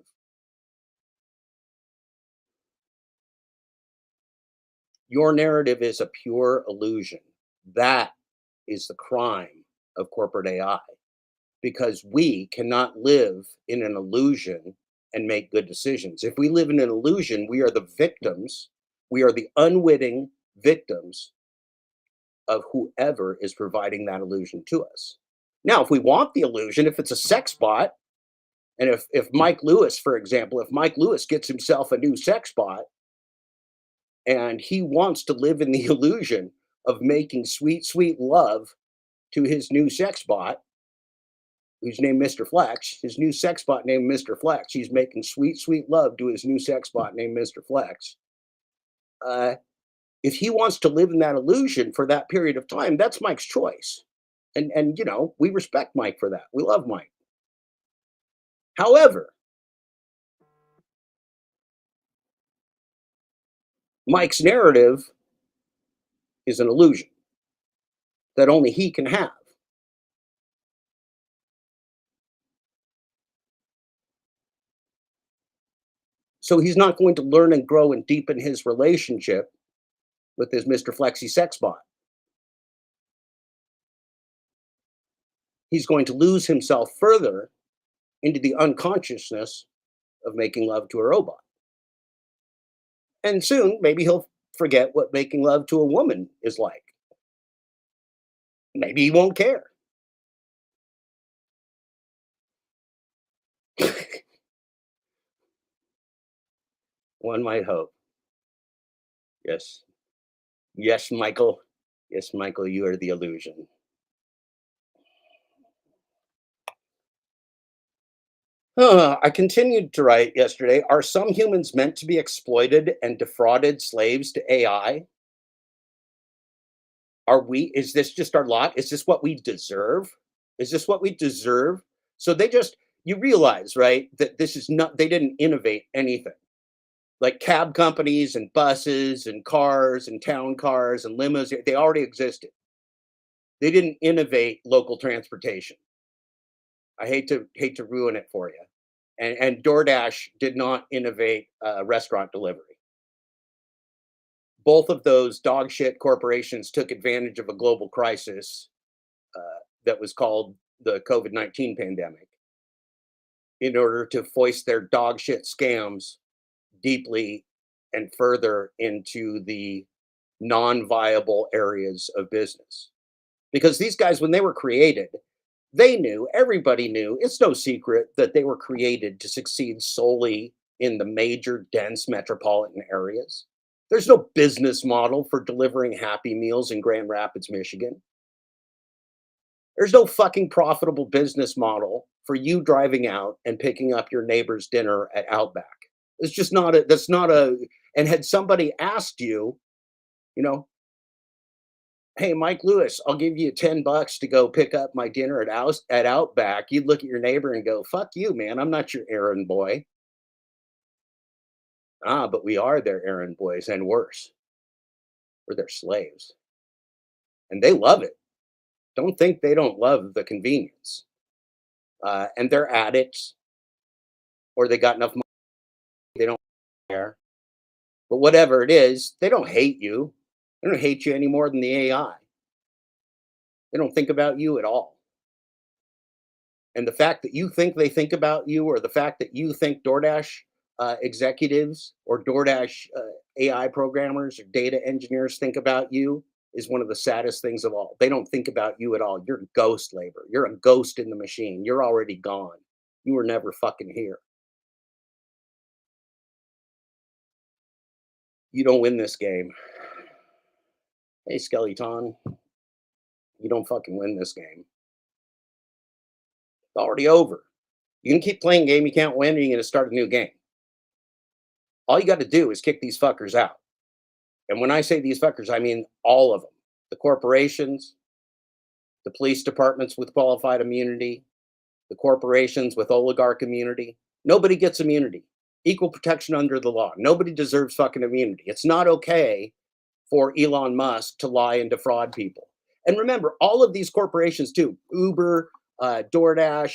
Your narrative is a pure illusion. That is the crime of corporate AI, because we cannot live in an illusion and make good decisions. If we live in an illusion, we are the victims, we are the unwitting victims of whoever is providing that illusion to us. Now, if we want the illusion, if it's a sex bot, and if Mike Lewis, for example, if Mike Lewis gets himself a new sex bot and he wants to live in the illusion of making sweet, sweet love to his new sex bot, who's named Mr. Flex, his new sex bot named Mr. Flex, he's making sweet, sweet love to his new sex bot named Mr. Flex. If he wants to live in that illusion for that period of time, that's Mike's choice. And you know, we respect Mike for that. We love Mike. However, Mike's narrative is an illusion that only he can have. So he's not going to learn and grow and deepen his relationship with his Mr. Flexi sex bot. He's going to lose himself further into the unconsciousness of making love to a robot. And soon, maybe he'll forget what making love to a woman is like. Maybe he won't care. One might hope. Yes. Yes, Michael. Yes, Michael, you are the illusion. I continued to write yesterday. Are some humans meant to be exploited and defrauded slaves to AI? Are we, is this just our lot? Is this what we deserve? Is this what we deserve? So they just, you realize, right, that this is not, they didn't innovate anything. Like cab companies and buses and cars and town cars and limos, they already existed. They didn't innovate local transportation. I hate to ruin it for you. And DoorDash did not innovate restaurant delivery. Both of those dog shit corporations took advantage of a global crisis that was called the COVID-19 pandemic in order to foist their dog shit scams deeply and further into the non-viable areas of business. Because these guys, when they were created, they knew, everybody knew, it's no secret that they were created to succeed solely in the major dense metropolitan areas. There's no business model for delivering Happy Meals in Grand Rapids, Michigan. There's no fucking profitable business model for you driving out and picking up your neighbor's dinner at Outback. It's just not a, that's not a, and had somebody asked you, you know, hey, Mike Lewis, I'll give you $10 to go pick up my dinner at Outback, you'd look at your neighbor and go, fuck you, man, I'm not your errand boy. Ah, but we are their errand boys, and worse, we're their slaves. And they love it. Don't think they don't love the convenience. And they're addicts, or they got enough money, they don't care. But whatever it is, they don't hate you. They don't hate you any more than the AI. They don't think about you at all. And the fact that you think they think about you, or the fact that you think DoorDash executives or DoorDash AI programmers or data engineers think about you is one of the saddest things of all. They don't think about you at all. You're ghost labor. You're a ghost in the machine. You're already gone. You were never fucking here. You don't win this game. Hey, Skeleton, you don't fucking win this game. It's already over. You can keep playing a game you can't win, or you're going to start a new game. All you got to do is kick these fuckers out. And when I say these fuckers, I mean all of them. The corporations, the police departments with qualified immunity, the corporations with oligarch immunity. Nobody gets immunity. Equal protection under the law. Nobody deserves fucking immunity. It's not okay for Elon Musk to lie and defraud people. And remember, all of these corporations too, Uber, DoorDash,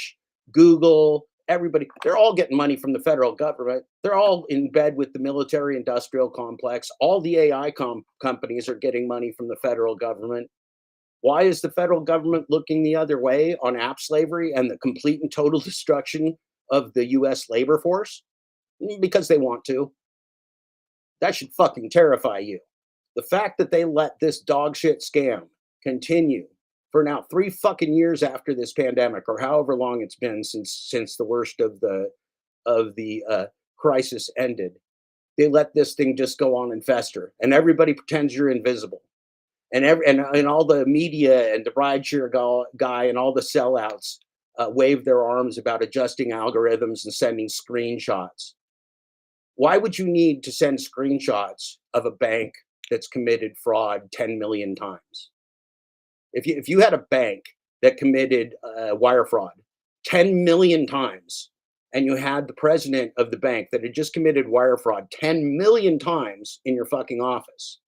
Google, everybody, they're all getting money from the federal government. They're all in bed with the military industrial complex. All the AI companies are getting money from the federal government. Why is the federal government looking the other way on app slavery and the complete and total destruction of the US labor force? Because they want to. That should fucking terrify you. The fact that they let this dog shit scam continue for now 3 fucking years after this pandemic, or however long it's been since the worst of the crisis ended, they let this thing just go on and fester, and everybody pretends you're invisible, and all the media and the rideshare guy and all the sellouts wave their arms about adjusting algorithms and sending screenshots. Why would you need to send screenshots of a bank that's committed fraud 10 million times? If you had a bank that committed wire fraud 10 million times, and you had the president of the bank that had just committed wire fraud 10 million times in your fucking office,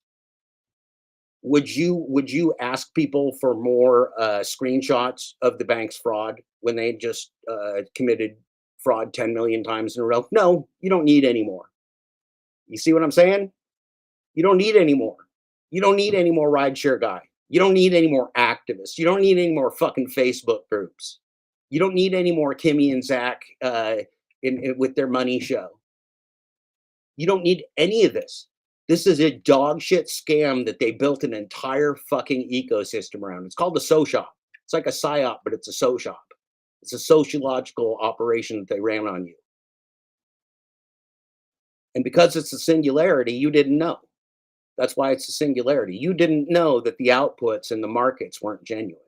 would you ask people for more screenshots of the bank's fraud when they just committed fraud 10 million times in a row? No, you don't need any more. You see what I'm saying? You don't need any more. You don't need any more rideshare guy. You don't need any more activists. You don't need any more fucking Facebook groups. You don't need any more Kimmy and Zach with their money show. You don't need any of this. This is a dog shit scam that they built an entire fucking ecosystem around. It's called a SOSOP. It's like a PSYOP, but it's a SOSOP. It's a sociological operation that they ran on you. And because it's a singularity, you didn't know. That's why it's a singularity. You didn't know that the outputs and the markets weren't genuine.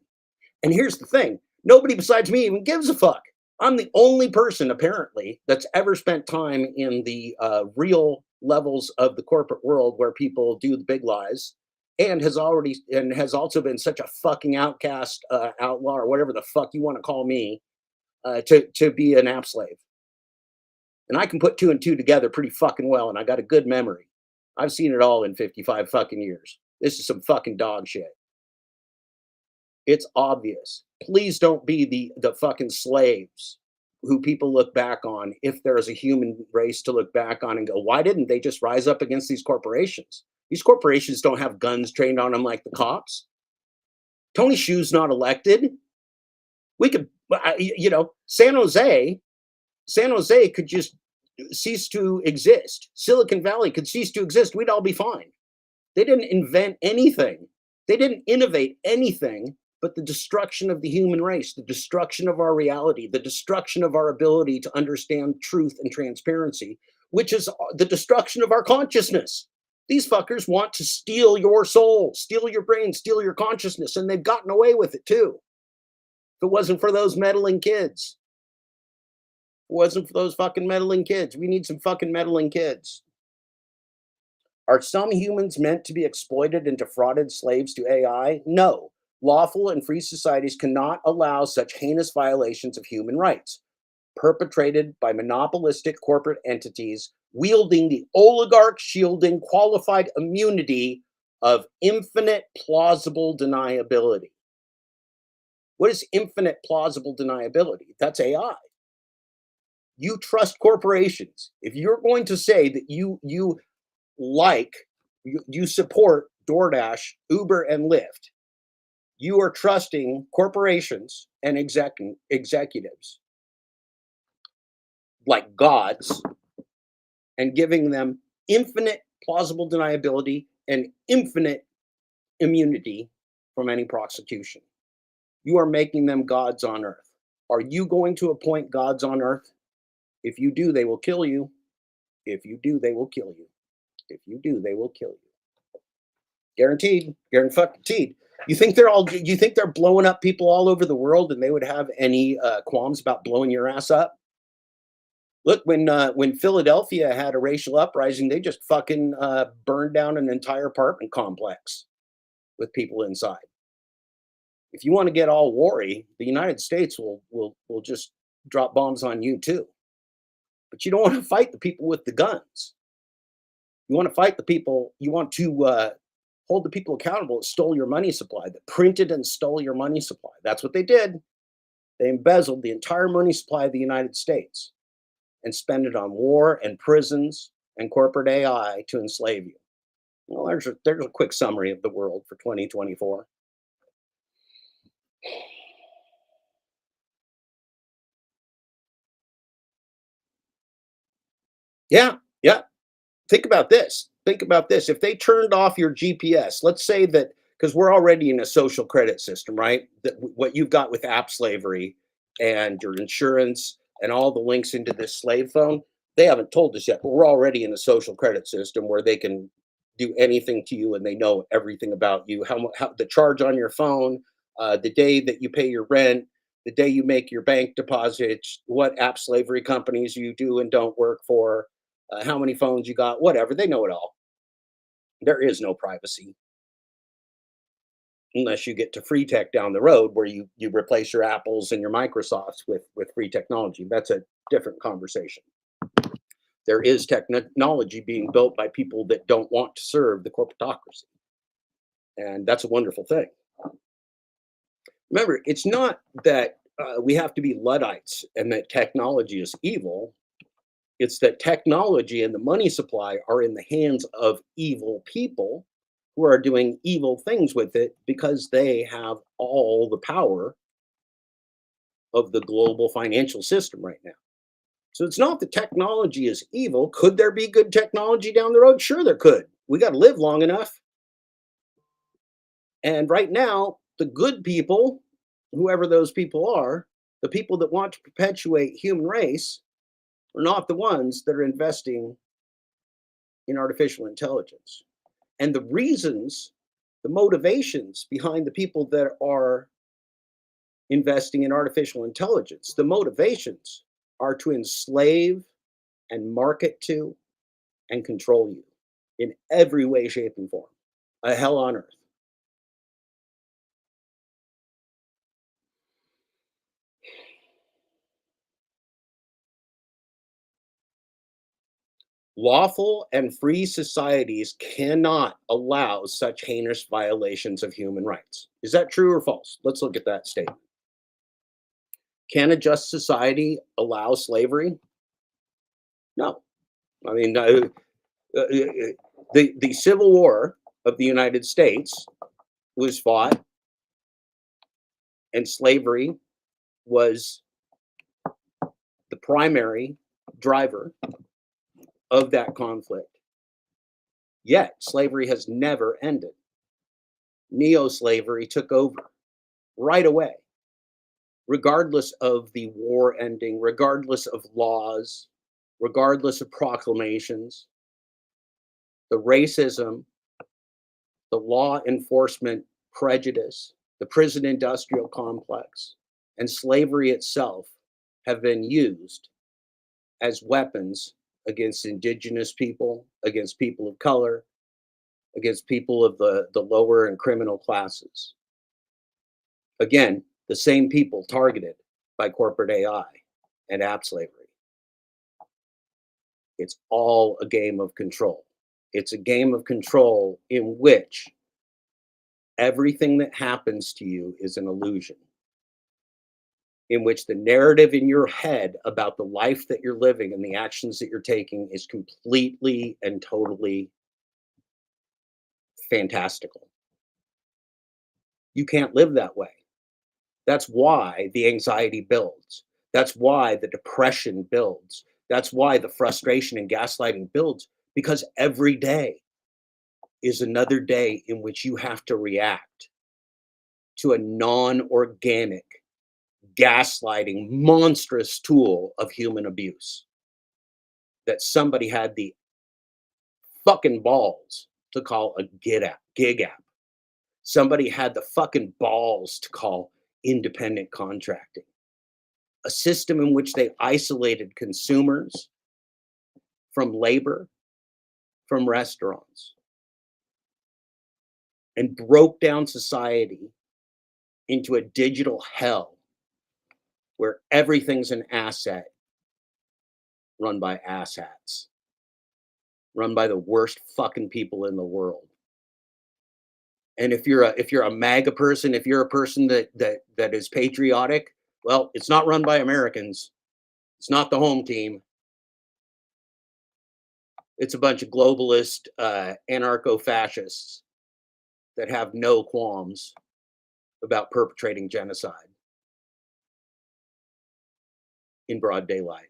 And here's the thing. Nobody besides me even gives a fuck. I'm the only person, apparently, that's ever spent time in the real levels of the corporate world where people do the big lies, and has also been such a fucking outcast, outlaw, or whatever the fuck you want to call me, to be an app slave. And I can put 2 and 2 together pretty fucking well, and I got a good memory. I've seen it all in 55 fucking years. This is some fucking dog shit. It's obvious. Please don't be the fucking slaves who people look back on, if there is a human race to look back on and go, why didn't they just rise up against these corporations? These corporations don't have guns trained on them like the cops. Tony Hsieh's not elected. We could, San Jose could just cease to exist. Silicon Valley could cease to exist. We'd all be fine. They didn't invent anything. They didn't innovate anything but the destruction of the human race, the destruction of our reality, the destruction of our ability to understand truth and transparency, which is the destruction of our consciousness. These fuckers want to steal your soul, steal your brain, steal your consciousness, and they've gotten away with it too. If it wasn't for those meddling kids. If it wasn't for those fucking meddling kids. We need some fucking meddling kids. Are some humans meant to be exploited and defrauded slaves to AI? No. Lawful and free societies cannot allow such heinous violations of human rights, perpetrated by monopolistic corporate entities wielding the oligarch-shielding qualified immunity of infinite plausible deniability. What is infinite plausible deniability? That's AI. You trust corporations. If you're going to say that you support DoorDash, Uber, and Lyft, you are trusting corporations and executives like gods and giving them infinite plausible deniability and infinite immunity from any prosecution. You are making them gods on earth. Are you going to appoint gods on earth? If you do, they will kill you. If you do, they will kill you. If you do, they will kill you. Guaranteed. Guaranteed. You think they're all? You think they're blowing up people all over the world, and they would have any qualms about blowing your ass up? Look, when Philadelphia had a racial uprising, they just fucking burned down an entire apartment complex with people inside. If you want to get all wary, the United States will just drop bombs on you too. But you don't want to fight the people with the guns. You want to fight the people. You want to hold the people accountable that stole your money supply, that printed and stole your money supply. That's what they did. They embezzled the entire money supply of the United States and spend it on war and prisons and corporate AI to enslave you. Well, there's a quick summary of the world for 2024. Yeah, yeah. Think about this. Think about this. If they turned off your GPS, let's say that because we're already in a social credit system, right? That what you've got with app slavery and your insurance and all the links into this slave phone, they haven't told us yet, but we're already in a social credit system where they can do anything to you and they know everything about you, how the charge on your phone, the day that you pay your rent, the day you make your bank deposits, what app slavery companies you do and don't work for, how many phones you got, whatever. They know it all. There is no privacy unless you get to free tech down the road where you replace your Apples and your Microsofts with free technology. That's a different conversation. There is technology being built by people that don't want to serve the corporatocracy. And that's a wonderful thing. Remember, it's not that we have to be Luddites and that technology is evil. It's that technology and the money supply are in the hands of evil people who are doing evil things with it because they have all the power of the global financial system right now. So it's not that technology is evil. Could there be good technology down the road? Sure, there could. We got to live long enough. And right now, the good people, whoever those people are, the people that want to perpetuate human race, are not the ones that are investing in artificial intelligence. And the reasons, the motivations behind the people that are investing in artificial intelligence, the motivations are to enslave and market to and control you in every way, shape, and form. A hell on earth. Lawful and free societies cannot allow such heinous violations of human rights. Is that true or false? Let's look at that statement. Can a just society allow slavery? No. I mean, the Civil War of the United States was fought, and slavery was the primary driver of that conflict. Yet, slavery has never ended. Neo-slavery took over right away, regardless of the war ending, regardless of laws, regardless of proclamations. The racism, the law enforcement prejudice, the prison industrial complex, and slavery itself have been used as weapons against indigenous people, against people of color, against people of the lower and criminal classes. Again, the same people targeted by corporate AI and app slavery. It's all a game of control. It's a game of control in which everything that happens to you is an illusion, in which the narrative in your head about the life that you're living and the actions that you're taking is completely and totally fantastical. You can't live that way. That's why the anxiety builds. That's why the depression builds. That's why the frustration and gaslighting builds, because every day is another day in which you have to react to a non-organic, gaslighting, monstrous tool of human abuse that somebody had the fucking balls to call a gig app. Somebody had the fucking balls to call independent contracting. A system in which they isolated consumers from labor, from restaurants, and broke down society into a digital hell where everything's an asset run by asshats, run by the worst fucking people in the world. And if you're a MAGA person, if you're a person that is patriotic, well, it's not run by Americans. It's not the home team. It's a bunch of globalist anarcho-fascists that have no qualms about perpetrating genocide in broad daylight.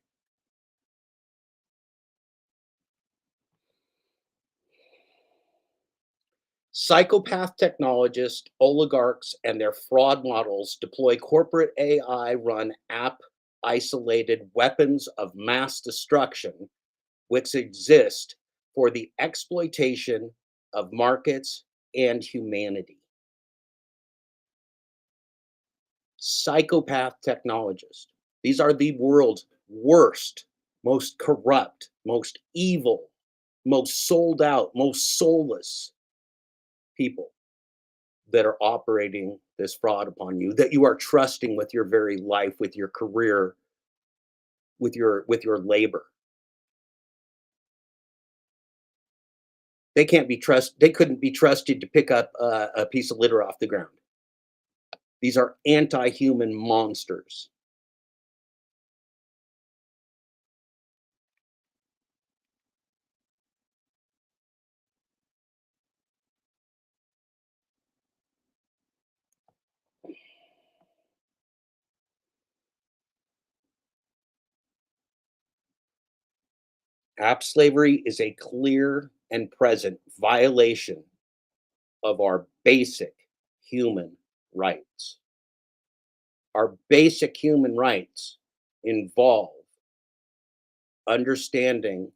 Psychopath technologists, oligarchs, and their fraud models deploy corporate AI-run app-isolated weapons of mass destruction, which exist for the exploitation of markets and humanity. Psychopath technologists. These are the world's worst, most corrupt, most evil, most sold out, most soulless people that are operating this fraud upon you, that you are trusting with your very life, with your career, with your labor. They couldn't be trusted to pick up a piece of litter off the ground. These are anti-human monsters. App slavery is a clear and present violation of our basic human rights. Our basic human rights involve understanding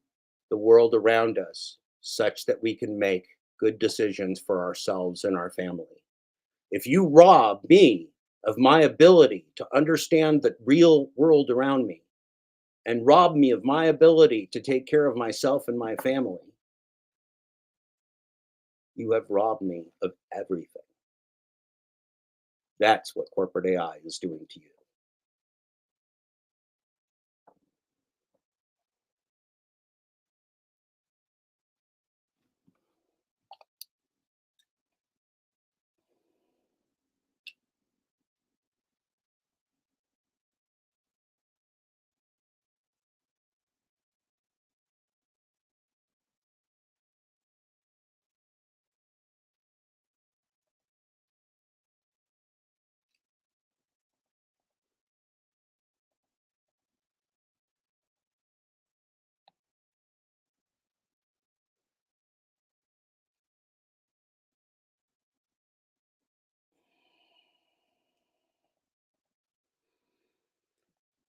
the world around us such that we can make good decisions for ourselves and our family. If you rob me of my ability to understand the real world around me and rob me of my ability to take care of myself and my family, you have robbed me of everything. That's what corporate AI is doing to you.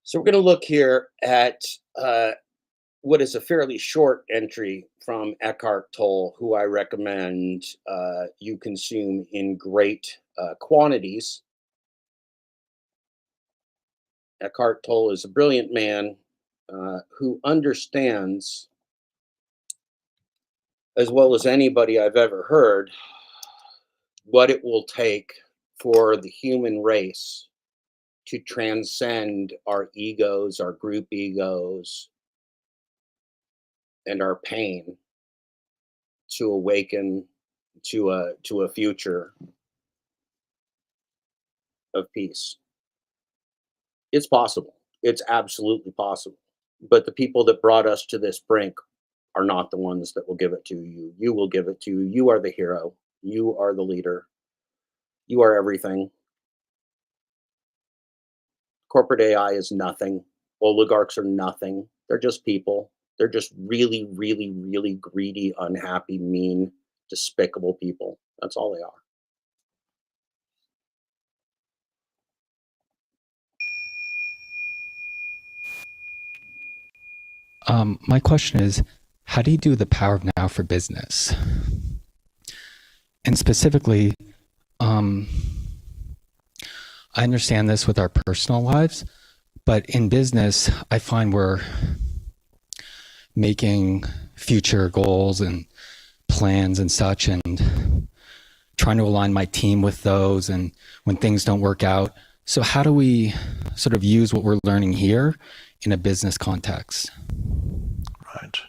So we're going to look here at what is a fairly short entry from Eckhart Tolle, who I recommend you consume in great quantities. Eckhart Tolle is a brilliant man who understands, as well as anybody I've ever heard, what it will take for the human race to transcend our egos, our group egos, and our pain to awaken to a future of peace. It's possible. It's absolutely possible. But the people that brought us to this brink are not the ones that will give it to you. You will give it to you. You are the hero. You are the leader. You are everything. Corporate AI is nothing. Oligarchs are nothing. They're just people. They're just really, really, really greedy, unhappy, mean, despicable people. That's all they are. My question is, how do you do the power of now for business? And specifically, um, I understand this with our personal lives, but in business, I find we're making future goals and plans and such, and trying to align my team with those, and when things don't work out. So how do we sort of use what we're learning here in a business context? Right.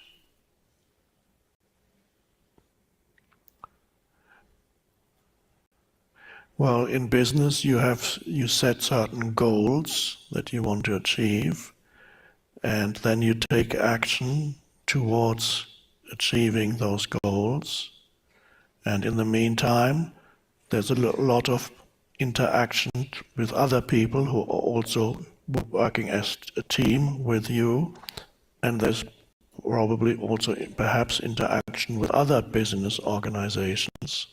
Well, in business, you set certain goals that you want to achieve, and then you take action towards achieving those goals. And in the meantime, there's a lot of interaction with other people who are also working as a team with you, and there's probably also perhaps interaction with other business organizations.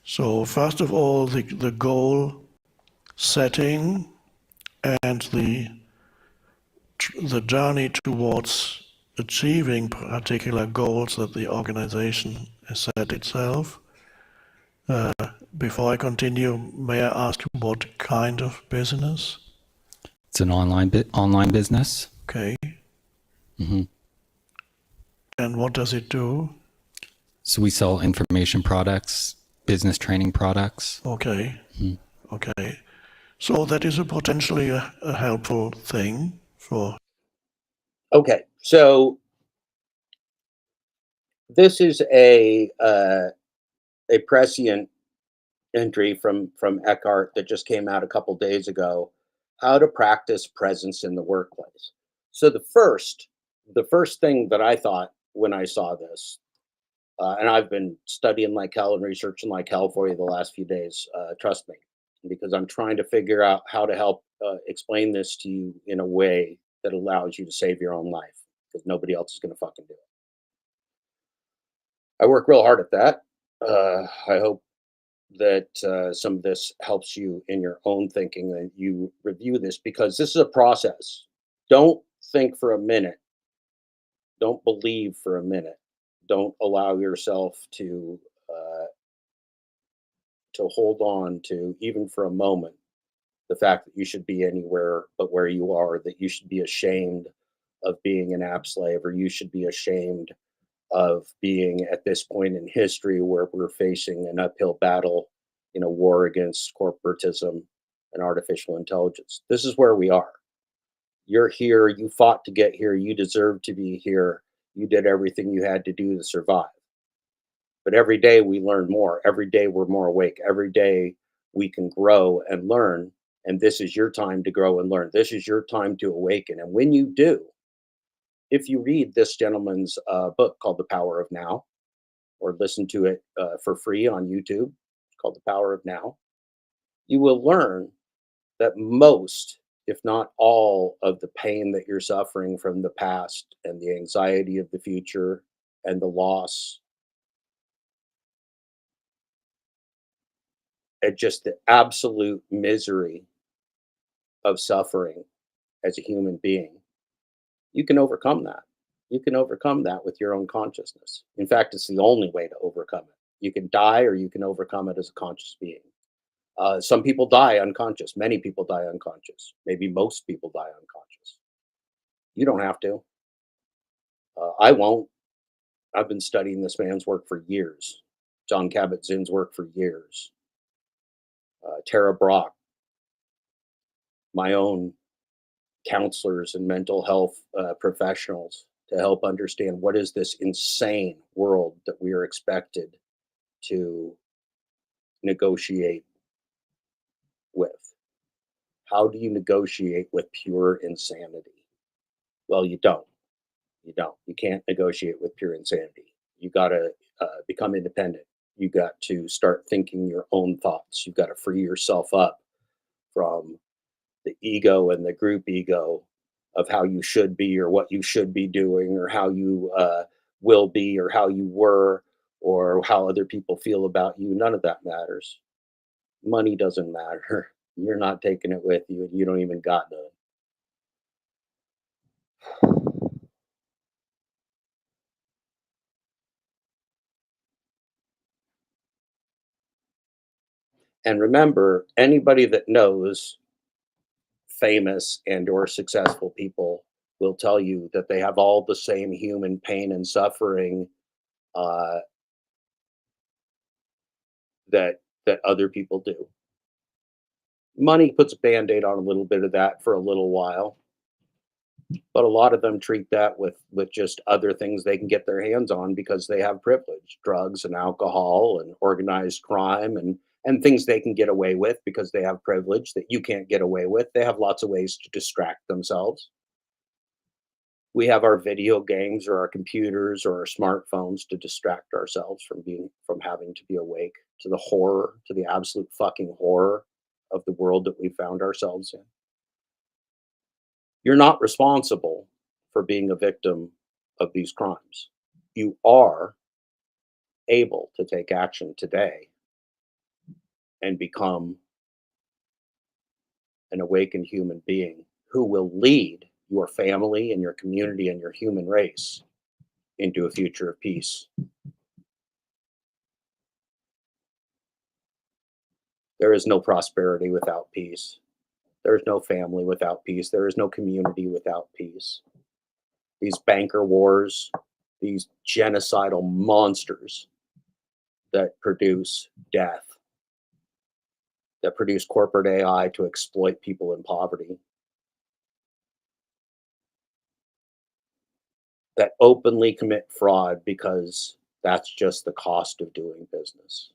So first of all, the goal setting and the journey towards achieving particular goals that the organization has set itself. Before I continue, may I ask what kind of business? It's an online business. Okay. Mm-hmm. And what does it do? So we sell information products, business training products. Okay. Mm-hmm. Okay. So that is a potentially a helpful thing for. Okay, so this is a prescient entry from Eckhart that just came out a couple days ago. How to practice presence in the workplace. So the first thing that I thought when I saw this, and I've been studying like hell and researching like hell for you the last few days. Trust me, because I'm trying to figure out how to help explain this to you in a way that allows you to save your own life, because nobody else is going to fucking do it. I work real hard at that. I hope that some of this helps you in your own thinking, and you review this, because this is a process. Don't think for a minute. Don't believe for a minute. Don't allow yourself to hold on to, even for a moment, the fact that you should be anywhere but where you are, that you should be ashamed of being an app slave, or you should be ashamed of being at this point in history where we're facing an uphill battle in a war against corporatism and artificial intelligence. This is where we are. You're here, you fought to get here, you deserve to be here, you did everything you had to do to survive. But every day we learn more. Every day we're more awake. Every day we can grow and learn. And this is your time to grow and learn. This is your time to awaken. And when you do, if you read this gentleman's book called The Power of Now, or listen to it for free on YouTube, it's called The Power of Now, you will learn that most, if not all, of the pain that you're suffering from the past, and the anxiety of the future, and the loss, and just the absolute misery of suffering as a human being, you can overcome that. You can overcome that with your own consciousness. In fact, it's the only way to overcome it. You can die, or you can overcome it as a conscious being. Some people die unconscious. Many people die unconscious. Maybe most people die unconscious. You don't have to. I won't. I've been studying this man's work for years. John Kabat-Zinn's work for years. Tara Brach, my own counselors and mental health professionals, to help understand what is this insane world that we are expected to negotiate with. How do you negotiate with pure insanity? Well, you don't. You don't. You can't negotiate with pure insanity. You got to become independent. You got to start thinking your own thoughts. You've got to free yourself up from the ego and the group ego of how you should be or what you should be doing or how you will be or how you were or how other people feel about you. None of that matters. Money doesn't matter. You're not taking it with you, and you don't even got none. And remember, anybody that knows famous and or successful people will tell you that they have all the same human pain and suffering uh, that other people do. Money puts a band-aid on a little bit of that for a little while, but a lot of them treat that with just other things they can get their hands on because they have privilege, drugs and alcohol and organized crime and things they can get away with because they have privilege that you can't get away with. They have lots of ways to distract themselves. We have our video games or our computers or our smartphones to distract ourselves from having to be awake to the horror, to the absolute fucking horror of the world that we found ourselves in. You're not responsible for being a victim of these crimes. You are able to take action today and become an awakened human being who will lead your family and your community and your human race into a future of peace. There is no prosperity without peace. There is no family without peace. There is no community without peace. These banker wars, these genocidal monsters that produce death, that produce corporate AI to exploit people in poverty, that openly commit fraud because that's just the cost of doing business.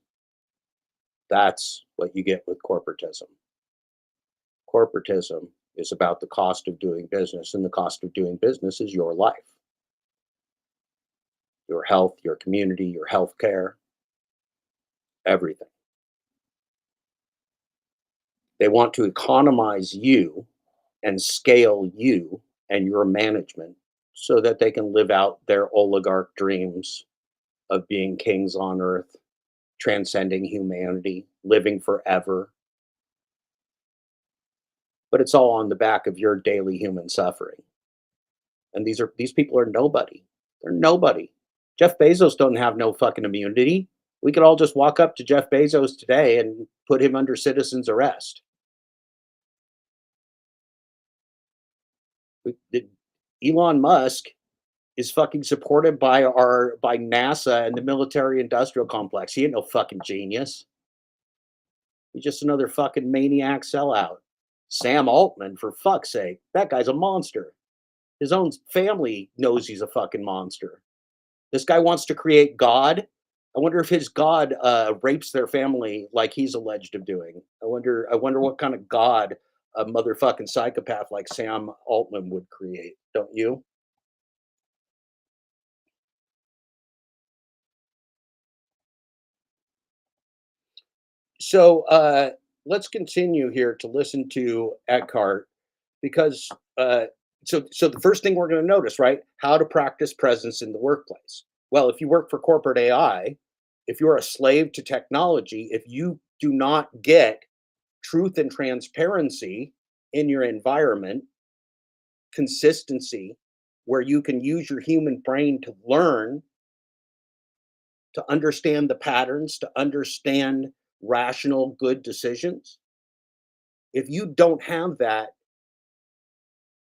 That's what you get with corporatism. Corporatism is about the cost of doing business, and the cost of doing business is your life, your health, your community, your health care, everything. They want to economize you and scale you and your management so that they can live out their oligarch dreams of being kings on earth, transcending humanity, living forever. But it's all on the back of your daily human suffering. And these people are nobody. They're nobody. Jeff Bezos don't have no fucking immunity. We could all just walk up to Jeff Bezos today and put him under citizen's arrest. Elon Musk is fucking supported by NASA and the military industrial complex. He ain't no fucking genius. He's just another fucking maniac sellout. Sam Altman, for fuck's sake, that guy's a monster. His own family knows he's a fucking monster. This guy wants to create God. I wonder if his God rapes their family like he's alleged of doing. I wonder what kind of God a motherfucking psychopath like Sam Altman would create, don't you? So let's continue here to listen to Eckhart because so the first thing we're going to notice, right? How to practice presence in the workplace. Well, if you work for corporate AI, if you're a slave to technology, if you do not get truth and transparency in your environment, consistency, where you can use your human brain to learn, to understand the patterns, to understand rational, good decisions. If you don't have that,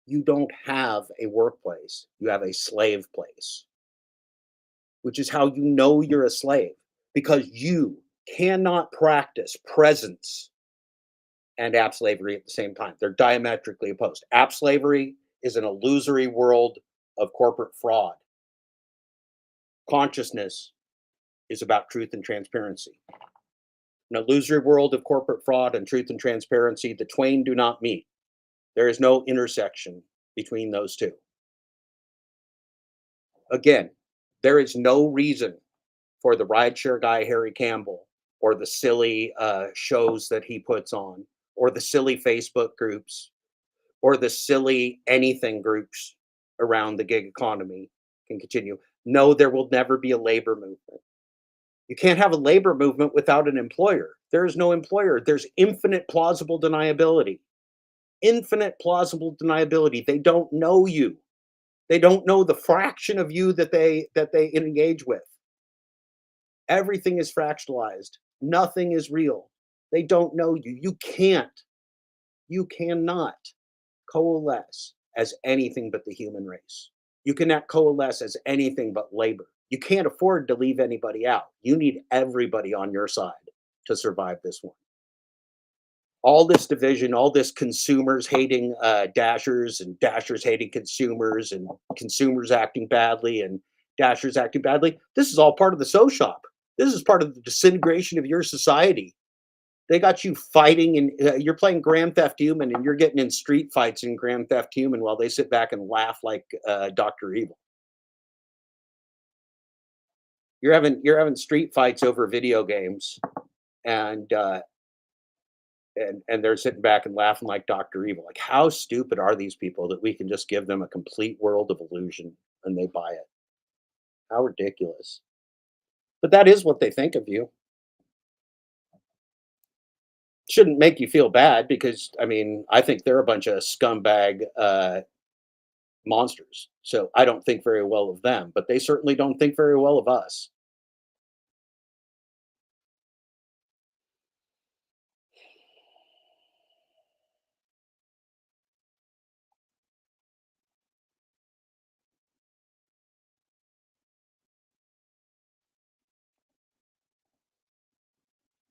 you don't have a workplace. You have a slave place, which is how you know you're a slave because you cannot practice presence and app slavery at the same time. They're diametrically opposed. App slavery is an illusory world of corporate fraud. Consciousness is about truth and transparency. An illusory world of corporate fraud and truth and transparency, the twain do not meet. There is no intersection between those two. Again, there is no reason for the rideshare guy, Harry Campbell, or the silly shows that he puts on, or the silly Facebook groups, or the silly anything groups around the gig economy can continue. No, there will never be a labor movement. You can't have a labor movement without an employer. There is no employer. There's infinite plausible deniability. Infinite plausible deniability. They don't know you. They don't know the fraction of you that they engage with. Everything is fractionalized. Nothing is real. They don't know you. You cannot coalesce as anything but the human race. You cannot coalesce as anything but labor. You can't afford to leave anybody out. You need everybody on your side to survive this one. All this division, all this consumers hating dashers and dashers hating consumers and consumers acting badly and dashers acting badly. This is all part of the so-shop. This is part of the disintegration of your society. They got you fighting and you're playing Grand Theft Human and you're getting in street fights in Grand Theft Human while they sit back and laugh like Dr. Evil. You're having street fights over video games and they're sitting back and laughing like Dr. Evil. Like, how stupid are these people that we can just give them a complete world of illusion and they buy it? How ridiculous. But that is what they think of you. Shouldn't make you feel bad because, I mean, I think they're a bunch of scumbag monsters. So I don't think very well of them, but they certainly don't think very well of us.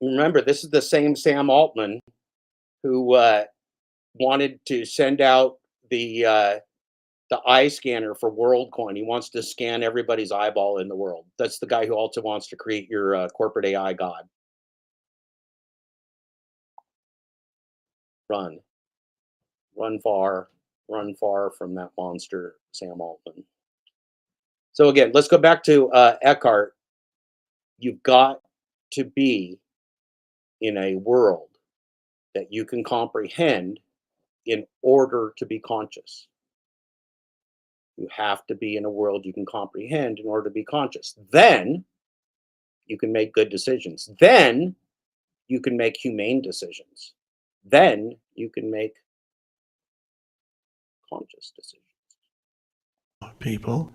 Remember, this is the same Sam Altman who wanted to send out the eye scanner for WorldCoin. He wants to scan everybody's eyeball in the world. That's the guy who also wants to create your corporate AI god. Run. Run far from that monster, Sam Altman. So again, let's go back to Eckhart. You've got to be in a world that you can comprehend in order to be conscious. You have to be in a world you can comprehend in order to be conscious. Then you can make good decisions. Then you can make humane decisions. Then you can make conscious decisions. People,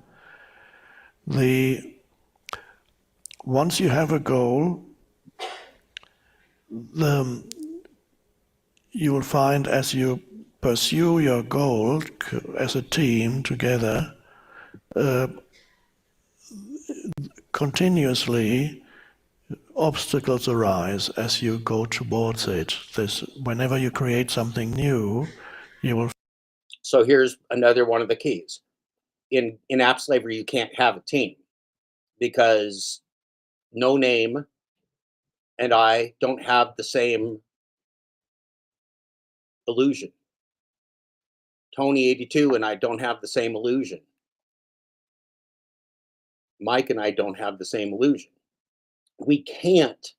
once you have a goal, you will find as you pursue your goal as a team together, continuously obstacles arise as you go towards it. Whenever you create something new, you will. So here's another one of the keys. In app slavery, you can't have a team because No Name and I don't have the same illusion. Tony 82 and I don't have the same illusion. Mike and I don't have the same illusion. We can't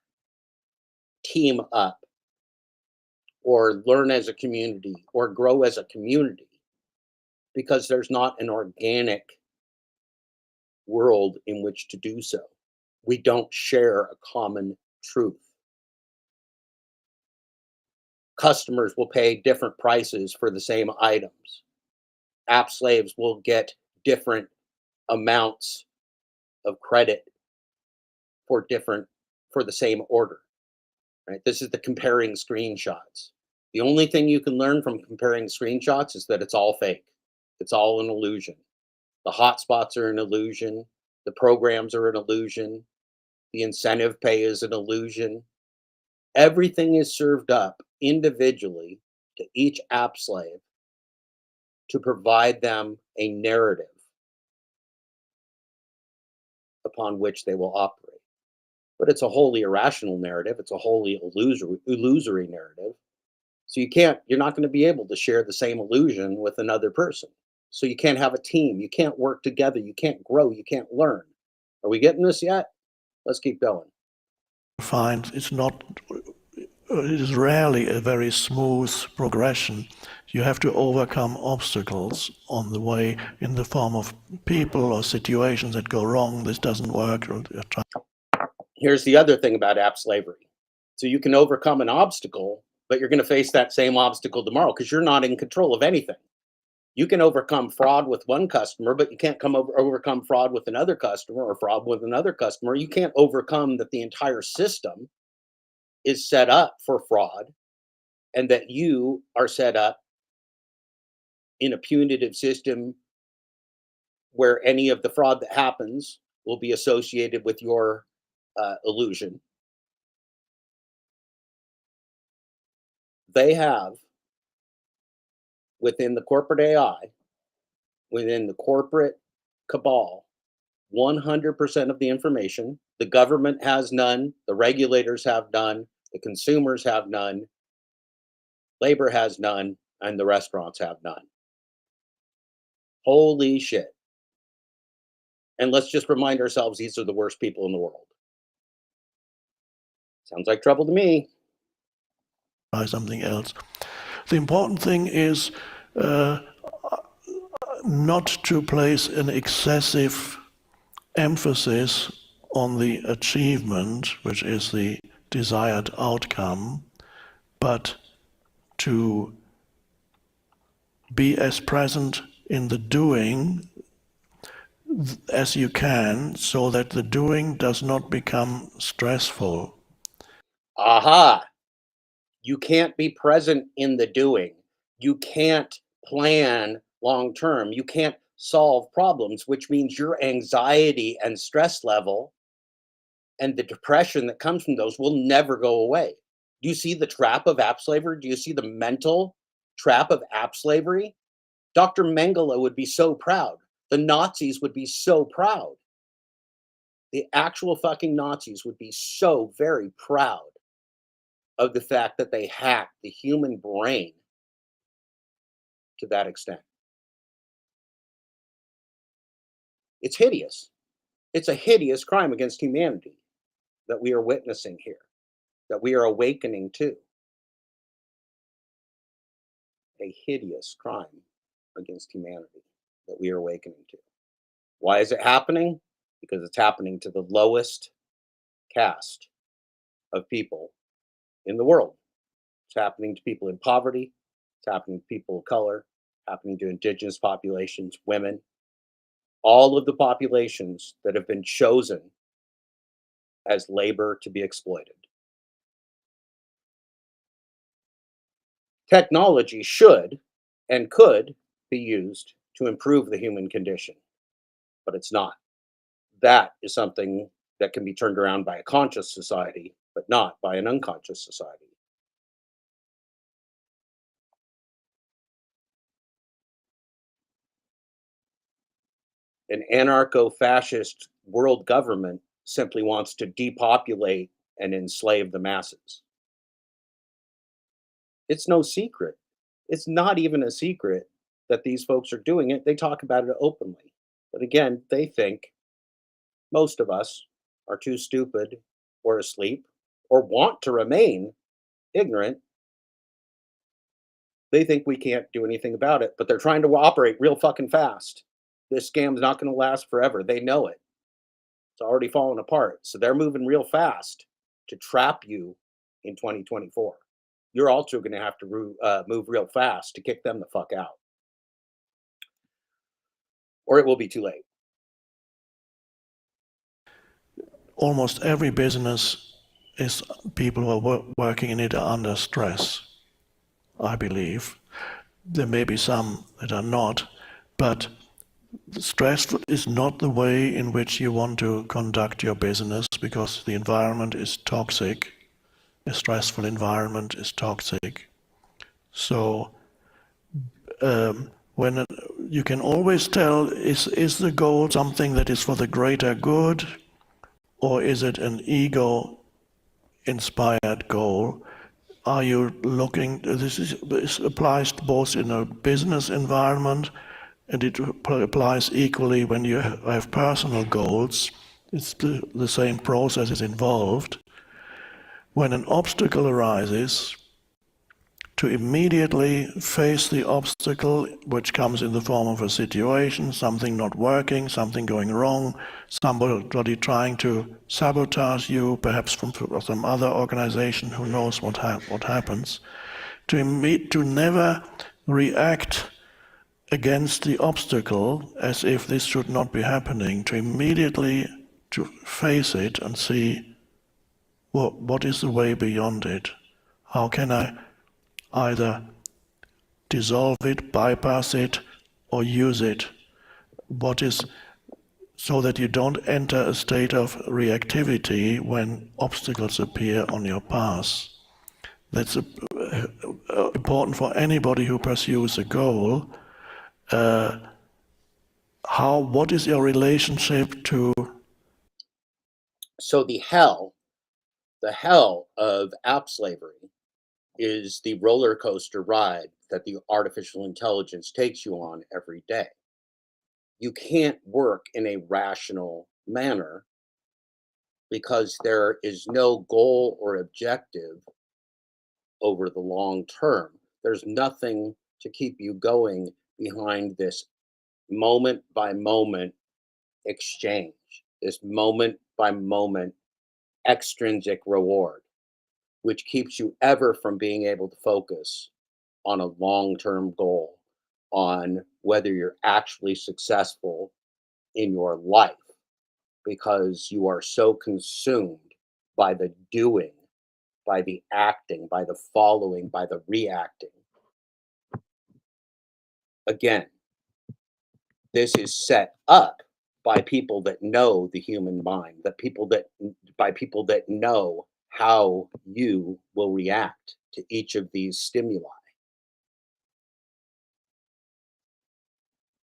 team up or learn as a community or grow as a community because there's not an organic world in which to do so. We don't share a common truth. Customers will pay different prices for the same items. App slaves will get different amounts of credit for the same order. Right? This is the comparing screenshots. The only thing you can learn from comparing screenshots is that it's all fake. It's all an illusion. The hotspots are an illusion. The programs are an illusion. The incentive pay is an illusion. Everything is served up individually to each app slave to provide them a narrative upon which they will operate. But it's a wholly irrational narrative. It's a wholly illusory narrative. So you're not going to be able to share the same illusion with another person. So you can't have a team. You can't work together. You can't grow. You can't learn. Are we getting this yet? Let's keep going. Find it is rarely a very smooth progression. You have to overcome obstacles on the way in the form of people or situations that go wrong. This doesn't work. Here's the other thing about app slavery. So you can overcome an obstacle, but you're going to face that same obstacle tomorrow because you're not in control of anything. You can overcome fraud with one customer, but you can't overcome fraud with another customer or fraud with another customer. You can't overcome that the entire system is set up for fraud and that you are set up in a punitive system where any of the fraud that happens will be associated with your illusion. They have, within the corporate AI, within the corporate cabal, 100% of the information. The government has none, the regulators have none, the consumers have none, labor has none, and the restaurants have none. Holy shit. And let's just remind ourselves these are the worst people in the world. Sounds like trouble to me. Try something else. The important thing is not to place an excessive emphasis on the achievement, which is the desired outcome, but to be as present in the doing as you can, so that the doing does not become stressful. Aha! You can't be present in the doing. You can't plan long term. You can't solve problems, which means your anxiety and stress level and the depression that comes from those will never go away. Do you see the trap of app slavery? Do you see the mental trap of app slavery? Dr. Mengele would be so proud. The Nazis would be so proud. The actual fucking Nazis would be so very proud of the fact that they hacked the human brain to that extent. It's hideous. It's a hideous crime against humanity that we are witnessing here, that we are awakening to. A hideous crime against humanity that we are awakening to. Why is it happening? Because it's happening to the lowest caste of people in the world. It's happening to people in poverty. It's happening to people of color, happening to indigenous populations, women, all of the populations that have been chosen as labor to be exploited. Technology should and could be used to improve the human condition, but it's not. That is something that can be turned around by a conscious society, but not by an unconscious society. An anarcho-fascist world government simply wants to depopulate and enslave the masses. It's no secret. It's not even a secret that these folks are doing it. They talk about it openly. But again, they think most of us are too stupid or asleep or want to remain ignorant. They think we can't do anything about it, but they're trying to operate real fucking fast. This scam's not going to last forever. They know it. It's already falling apart. So they're moving real fast to trap you in 2024. You're also going to have to move real fast to kick them the fuck out. Or it will be too late. Almost every business is people who are working in it are under stress, I believe. There may be some that are not, but stress is not the way in which you want to conduct your business, because the environment is toxic. A stressful environment is toxic. So when you can always tell, is the goal something that is for the greater good, or is it an ego-inspired goal? Are you looking, this applies both in a business environment, and it applies equally when you have personal goals. It's the same process is involved. When an obstacle arises, to immediately face the obstacle which comes in the form of a situation, something not working, something going wrong, somebody trying to sabotage you, perhaps from some other organization, who knows what happens, to never react against the obstacle as if this should not be happening, to immediately to face it and see what is the way beyond it. How can I either dissolve it, bypass it, or use it? What is, so that you don't enter a state of reactivity when obstacles appear on your path. That's important for anybody who pursues a goal. What is your relationship to? So the hell of app slavery is the roller coaster ride that the artificial intelligence takes you on every day. You can't work in a rational manner because there is no goal or objective over the long term. There's nothing to keep you going behind this moment by moment exchange, this moment by moment extrinsic reward, which keeps you ever from being able to focus on a long term goal, on whether you're actually successful in your life, because you are so consumed by the doing, by the acting, by the following, by the reacting. Again, this is set up by people that know the human mind, by people that know how you will react to each of these stimuli.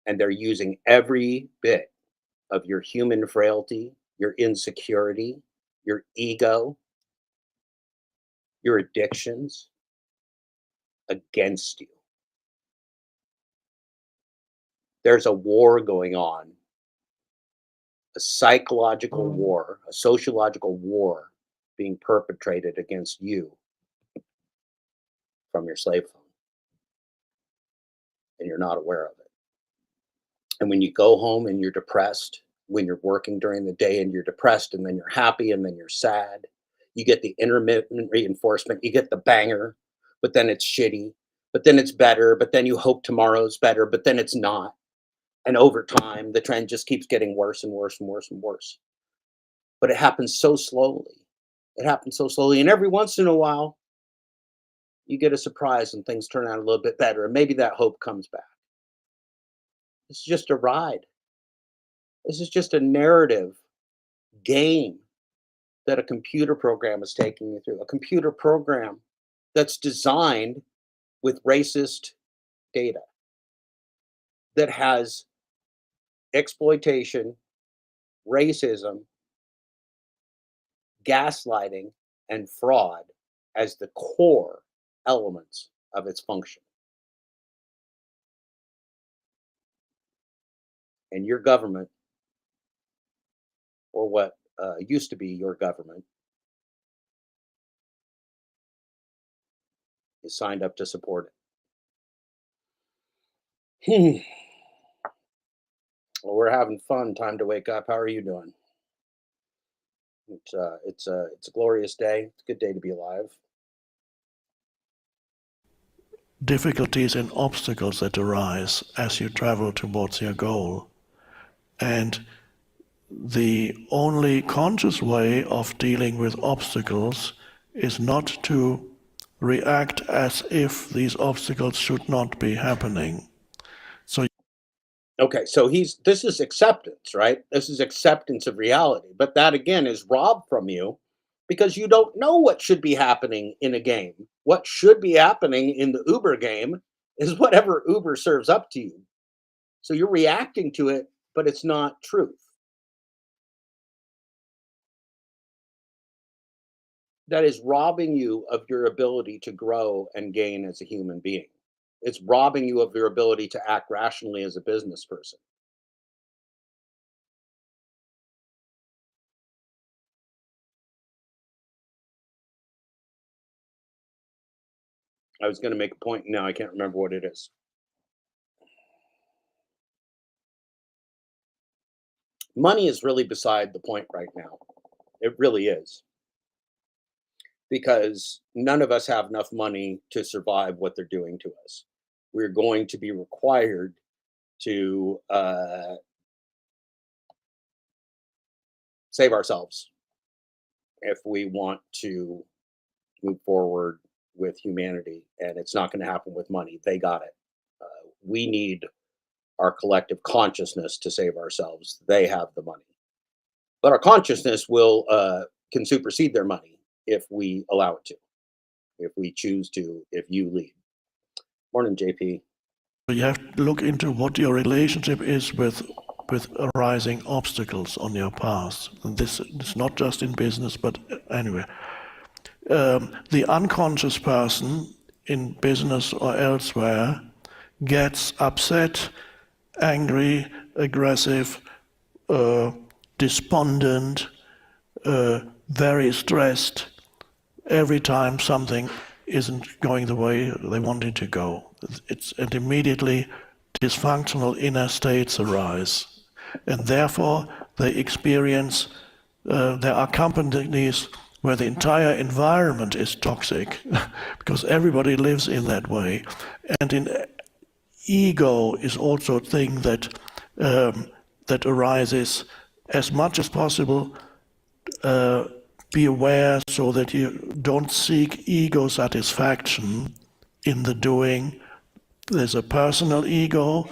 And they're using every bit of your human frailty, your insecurity, your ego, your addictions against you. There's a war going on, a psychological war, a sociological war being perpetrated against you from your slave phone. And you're not aware of it. And when you go home and you're depressed, when you're working during the day and you're depressed, and then you're happy and then you're sad, you get the intermittent reinforcement, you get the banger, but then it's shitty, but then it's better, but then you hope tomorrow's better, but then it's not. And over time, the trend just keeps getting worse and worse and worse and worse. But it happens so slowly. It happens so slowly. And every once in a while, you get a surprise and things turn out a little bit better. And maybe that hope comes back. It's just a ride. This is just a narrative game that a computer program is taking you through. A computer program that's designed with racist data, that has exploitation, racism, gaslighting, and fraud as the core elements of its function. And your government, or what used to be your government, is signed up to support it. Well, we're having fun. Time to wake up. How are you doing? It's a glorious day. It's a good day to be alive. Difficulties and obstacles that arise as you travel towards your goal. And the only conscious way of dealing with obstacles is not to react as if these obstacles should not be happening. So Okay, so this is acceptance, right? This is acceptance of reality. But that again is robbed from you because you don't know what should be happening in a game. What should be happening in the Uber game is whatever Uber serves up to you. So you're reacting to it, but it's not truth. That is robbing you of your ability to grow and gain as a human being. It's robbing you of your ability to act rationally as a business person. I was going to make a point. Now I can't remember what it is. Money is really beside the point right now. It really is. Because none of us have enough money to survive what they're doing to us. We're going to be required to save ourselves if we want to move forward with humanity. And it's not going to happen with money. They got it. We need our collective consciousness to save ourselves. They have the money. But our consciousness will can supersede their money if we allow it to, if we choose to, if you lead. Morning, JP. You have to look into what your relationship is with arising obstacles on your path. And this is not just in business, but anyway. The unconscious person in business or elsewhere gets upset, angry, aggressive, despondent, very stressed every time something isn't going the way they want it to go. And immediately dysfunctional inner states arise. And therefore they experience, there are companies where the entire environment is toxic because everybody lives in that way. And in ego is also a thing that that arises. As much as possible, be aware so that you don't seek ego satisfaction in the doing. There's a personal ego,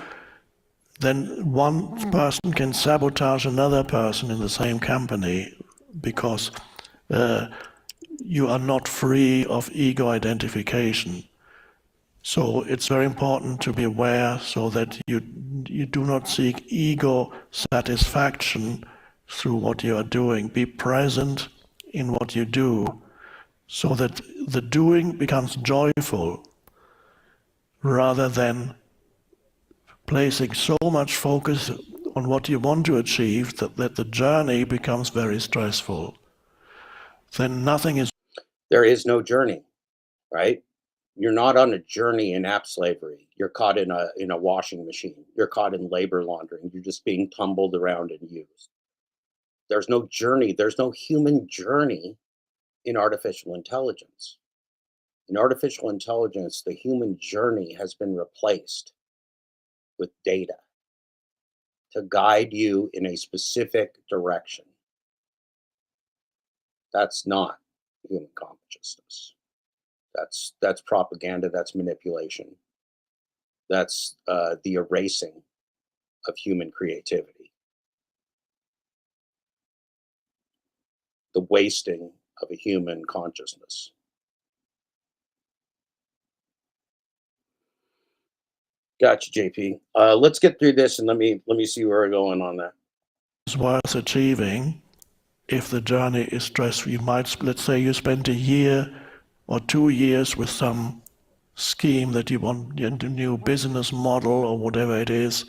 then one person can sabotage another person in the same company because you are not free of ego identification. So it's very important to be aware so that you do not seek ego satisfaction through what you are doing. Be present in what you do so that the doing becomes joyful rather than placing so much focus on what you want to achieve that the journey becomes very stressful. Then nothing is. There is no journey, right? You're not on a journey in app slavery. You're caught in a washing machine. You're caught in labor laundering. You're just being tumbled around and used. There's no journey. There's no human journey in artificial intelligence. In artificial intelligence, the human journey has been replaced with data to guide you in a specific direction. That's not human consciousness. That's propaganda. That's manipulation. That's the erasing of human creativity, the wasting of a human consciousness. Gotcha, JP. Let's get through this and let me see where we're going on that. Is worth achieving if the journey is stressful. You might, let's say you spend a year or 2 years with some scheme that you want, a new business model or whatever it is.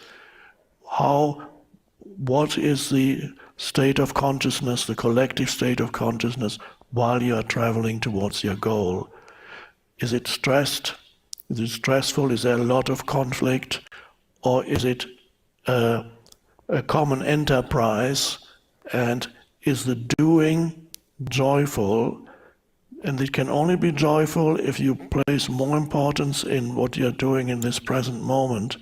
What is the state of consciousness, the collective state of consciousness while you are traveling towards your goal? Is it stressed? Is it stressful? Is there a lot of conflict? Or is it a common enterprise? And is the doing joyful? And it can only be joyful if you place more importance in what you're doing in this present moment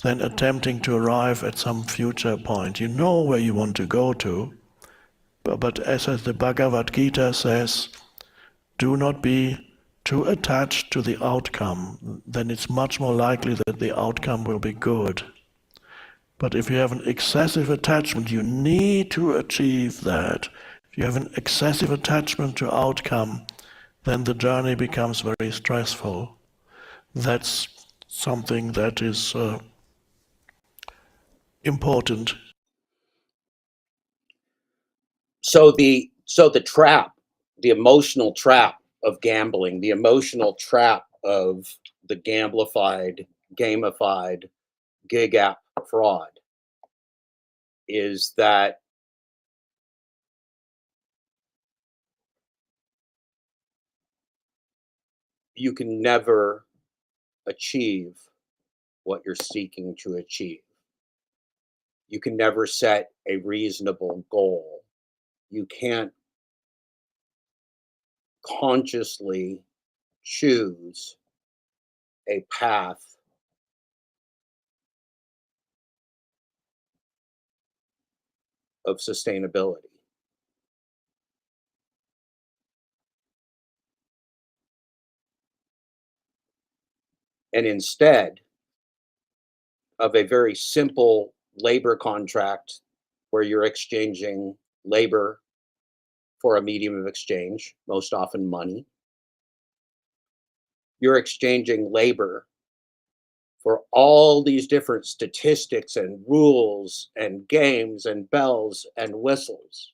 than attempting to arrive at some future point. You know where you want to go to, but as the Bhagavad Gita says, do not be too attached to the outcome. Then it's much more likely that the outcome will be good. But if you have an excessive attachment, you need to achieve that. If you have an excessive attachment to outcome, then the journey becomes very stressful. That's something that is important. So the trap, the emotional trap of gambling, the emotional trap of the gamified gig app fraud is that you can never achieve what you're seeking to achieve. You can never set a reasonable goal. You can't consciously choose a path of sustainability. And instead of a very simple labor contract where you're exchanging labor for a medium of exchange, most often money, you're exchanging labor for all these different statistics and rules and games and bells and whistles,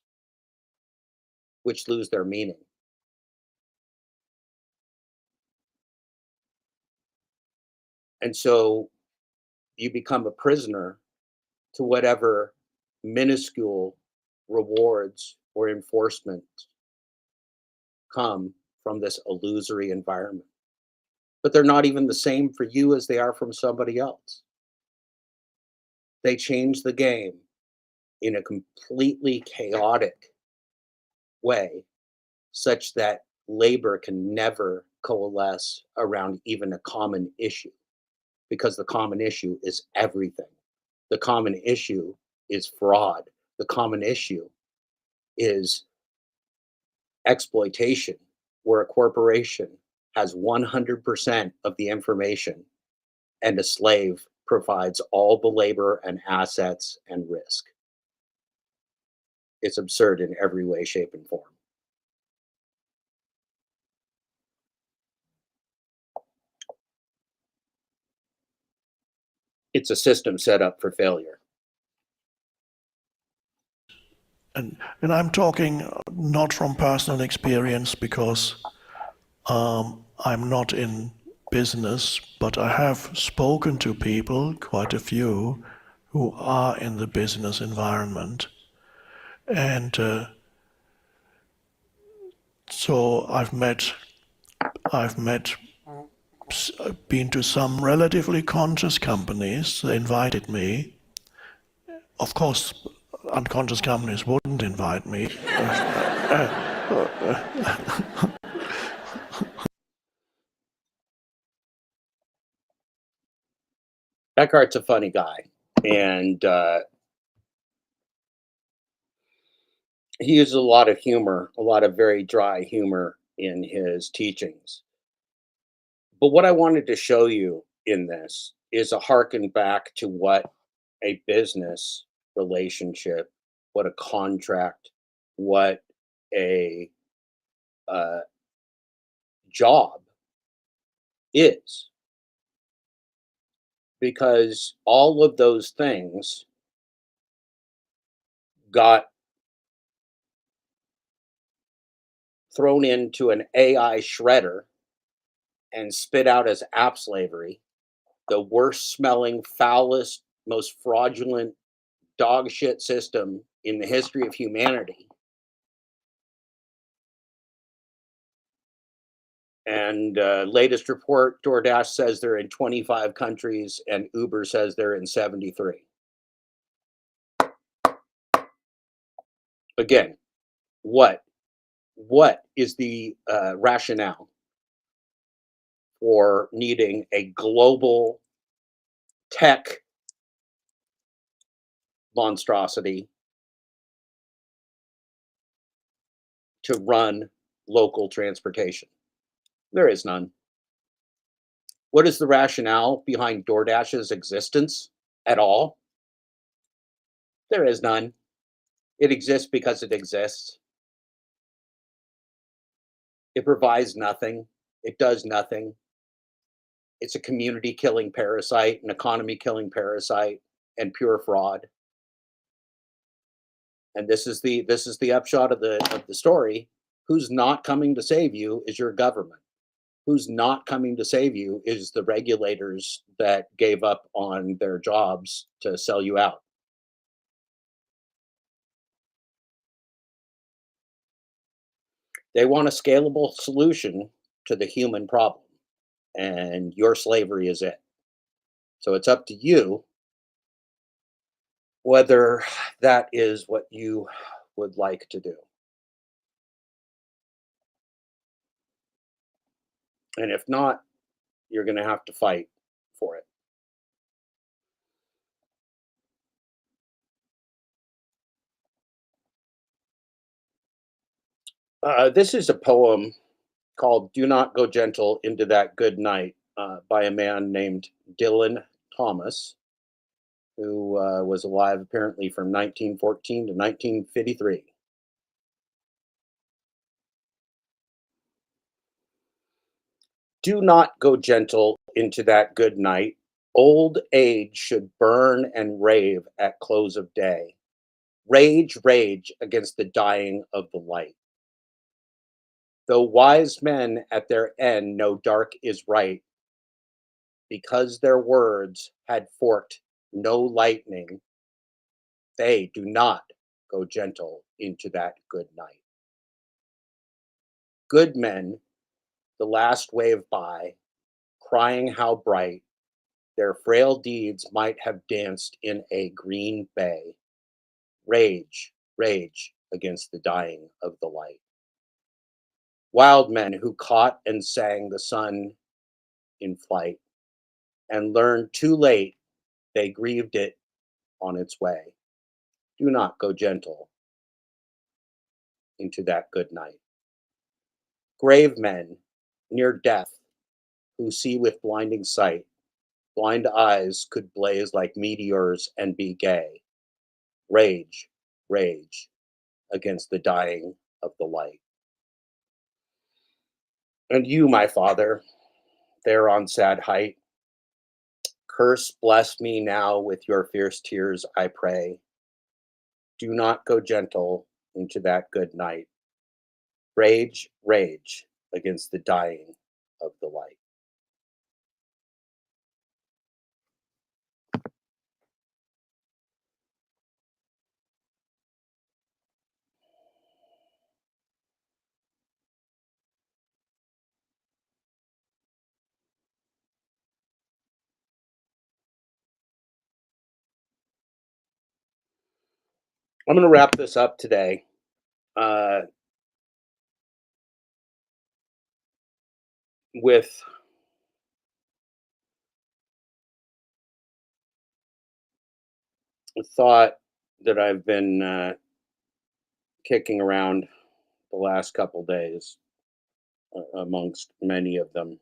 which lose their meaning. And so you become a prisoner to whatever minuscule rewards or enforcement come from this illusory environment. But they're not even the same for you as they are from somebody else. They change the game in a completely chaotic way, such that labor can never coalesce around even a common issue, because the common issue is everything. The common issue is fraud. The common issue is exploitation, where a corporation has 100% of the information and a slave provides all the labor and assets and risk. It's absurd in every way, shape, and form. It's a system set up for failure. And I'm talking not from personal experience because I'm not in business, but I have spoken to people, quite a few, who are in the business environment. And so been to some relatively conscious companies. They invited me. Of course, unconscious companies wouldn't invite me. Eckhart's a funny guy, and he uses a lot of humor, a lot of very dry humor in his teachings. But what I wanted to show you in this is a harken back to what a business relationship, what a contract, what a job is. Because all of those things got thrown into an AI shredder and spit out as app slavery, the worst smelling, foulest, most fraudulent dog shit system in the history of humanity. And latest report, DoorDash says they're in 25 countries and Uber says they're in 73. Again, what is the rationale for needing a global tech monstrosity to run local transportation? There is none. What is the rationale behind DoorDash's existence at all? There is none. It exists because it exists. It provides nothing. It does nothing. It's a community killing parasite, an economy killing parasite, and pure fraud. And this is the upshot of the story. Who's not coming to save you is your government. Who's not coming to save you is the regulators that gave up on their jobs to sell you out. They want a scalable solution to the human problem. and your slavery is it. So it's up to you whether that is what you would like to do. And if not, you're going to have to fight for it. This is a poem called Do Not Go Gentle Into That Good Night by a man named Dylan Thomas, who was alive apparently from 1914 to 1953. Do not go gentle into that good night. Old age should burn and rave at close of day. Rage, rage against the dying of the light. Though wise men at their end know dark is right, because their words had forked no lightning, they do not go gentle into that good night. Good men, the last wave by, crying how bright their frail deeds might have danced in a green bay. Rage, rage against the dying of the light. Wild men who caught and sang the sun in flight and learned too late they grieved it on its way. Do not go gentle into that good night. Grave men near death who see with blinding sight, blind eyes could blaze like meteors and be gay. Rage, rage against the dying of the light. And you, my father, there on sad height, curse, bless me now with your fierce tears, I pray. Do not go gentle into that good night. Rage, rage against the dying of the light. I'm going to wrap this up today with a thought that I've been kicking around the last couple days, amongst many of them.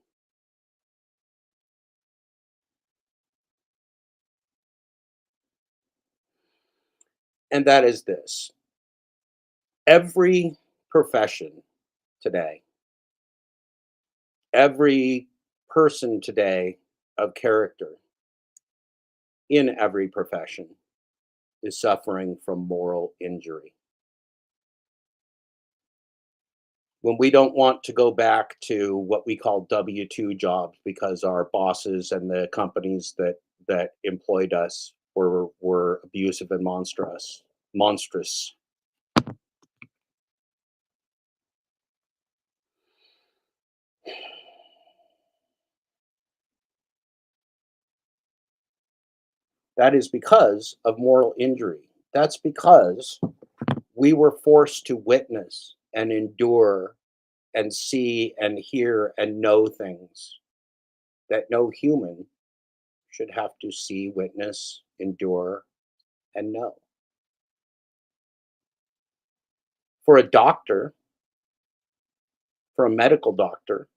And that is this: every profession today, every person today of character in every profession is suffering from moral injury. When we don't want to go back to what we call W-2 jobs because our bosses and the companies that employed us were abusive and monstrous. That is because of moral injury. That's because we were forced to witness and endure and see and hear and know things that no human should have to see, witness, endure, and know. For a doctor, for a medical doctor,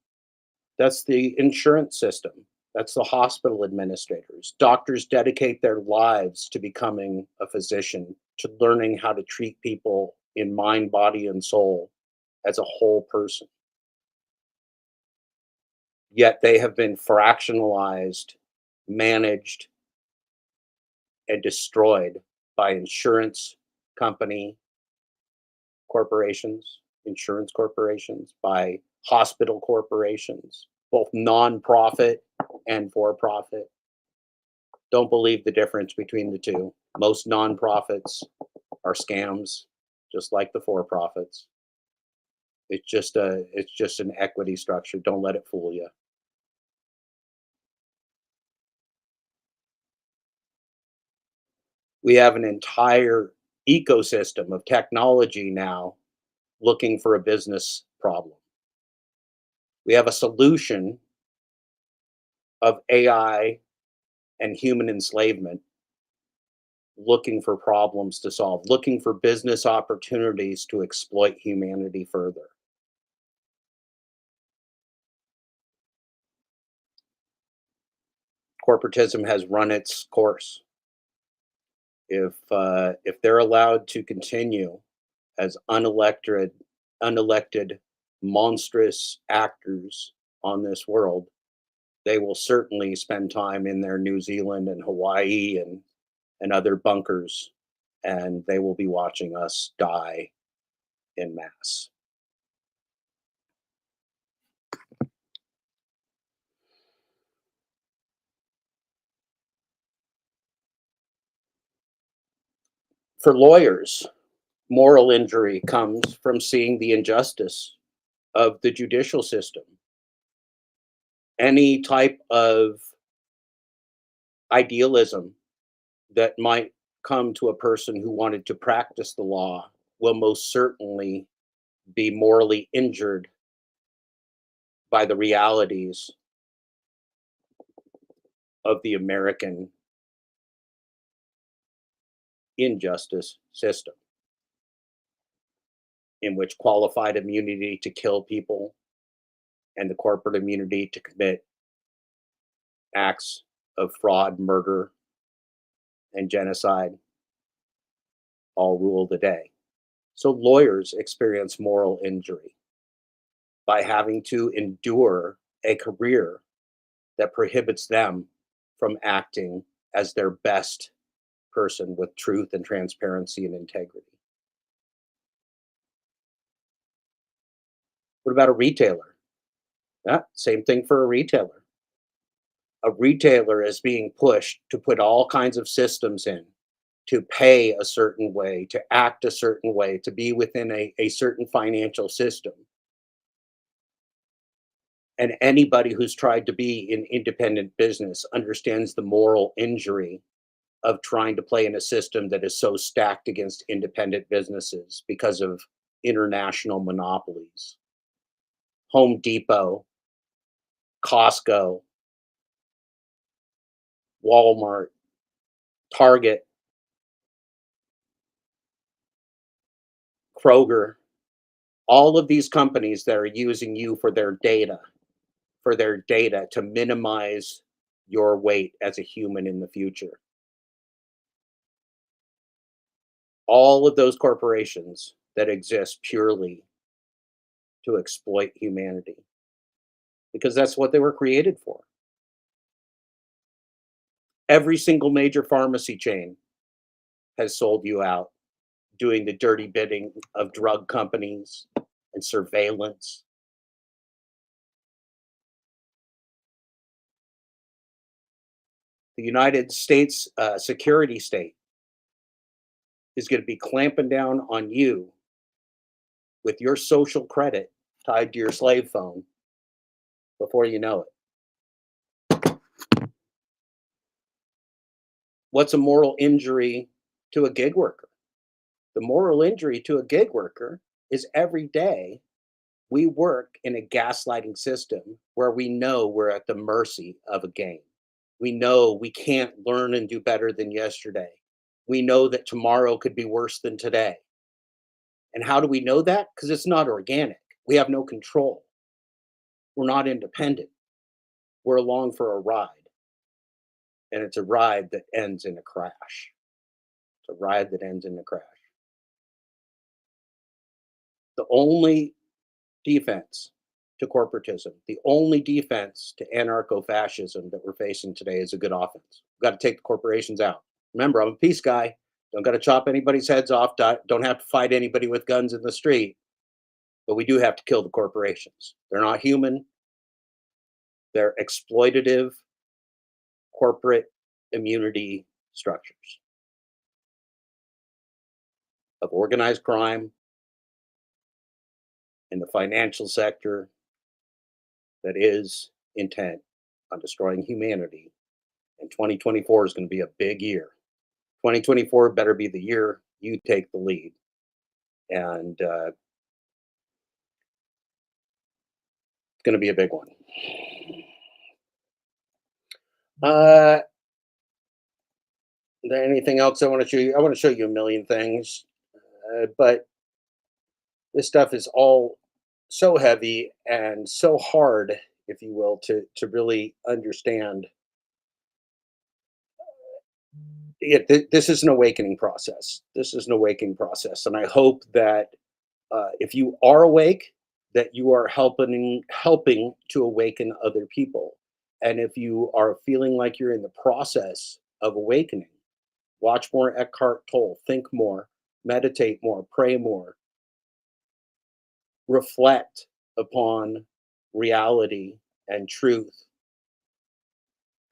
that's the insurance system. That's the hospital administrators. Doctors dedicate their lives to becoming a physician, to learning how to treat people in mind, body, and soul as a whole person. Yet they have been fractionalized, managed, and destroyed by insurance company corporations, insurance corporations, by hospital corporations, both nonprofit and for profit. Don't believe the difference between the two. Most nonprofits are scams, just like the for profits. It's just an equity structure. Don't let it fool you. We have an entire ecosystem of technology now looking for a business problem. We have a solution of AI and human enslavement looking for problems to solve, looking for business opportunities to exploit humanity further. Corporatism has run its course. If they're allowed to continue as unelected monstrous actors on this world, they will certainly spend time in their New Zealand and Hawaii and other bunkers, and they will be watching us die in mass. For lawyers, moral injury comes from seeing the injustice of the judicial system. Any type of idealism that might come to a person who wanted to practice the law will most certainly be morally injured by the realities of the American injustice system, in which qualified immunity to kill people and the corporate immunity to commit acts of fraud, murder, and genocide all rule the day. So lawyers experience moral injury by having to endure a career that prohibits them from acting as their best person with truth and transparency and integrity. What about a retailer? Yeah, same thing for a retailer. A retailer is being pushed to put all kinds of systems in, to pay a certain way, to act a certain way, to be within a certain financial system. And anybody who's tried to be in independent business understands the moral injury of trying to play in a system that is so stacked against independent businesses because of international monopolies. Home Depot, Costco, Walmart, Target, Kroger, all of these companies that are using you for their data to minimize your weight as a human in the future. All of those corporations that exist purely to exploit humanity, because that's what they were created for. Every single major pharmacy chain has sold you out, doing the dirty bidding of drug companies and surveillance. The United States security state is going to be clamping down on you with your social credit tied to your slave phone before you know it. What's a moral injury to a gig worker? The moral injury to a gig worker is every day we work in a gaslighting system where we know we're at the mercy of a game. We know we can't learn and do better than yesterday. We know that tomorrow could be worse than today. And how do we know that? Because it's not organic. We have no control. We're not independent. We're along for a ride. And it's a ride that ends in a crash. It's a ride that ends in a crash. The only defense to corporatism, the only defense to anarcho-fascism that we're facing today is a good offense. We've got to take the corporations out. Remember, I'm a peace guy. Don't got to chop anybody's heads off. Don't have to fight anybody with guns in the street. But we do have to kill the corporations. They're not human. They're exploitative corporate immunity structures of organized crime in the financial sector that is intent on destroying humanity. And 2024 is going to be a big year. 2024 better be the year you take the lead. And it's going to be a big one. Is there anything else I want to show you? I want to show you a million things, but this stuff is all so heavy and so hard, if you will, to really understand. This is an awakening process. This is an awakening process, and I hope that if you are awake, that you are helping to awaken other people. And if you are feeling like you're in the process of awakening, watch more Eckhart Tolle, think more, meditate more, pray more, reflect upon reality and truth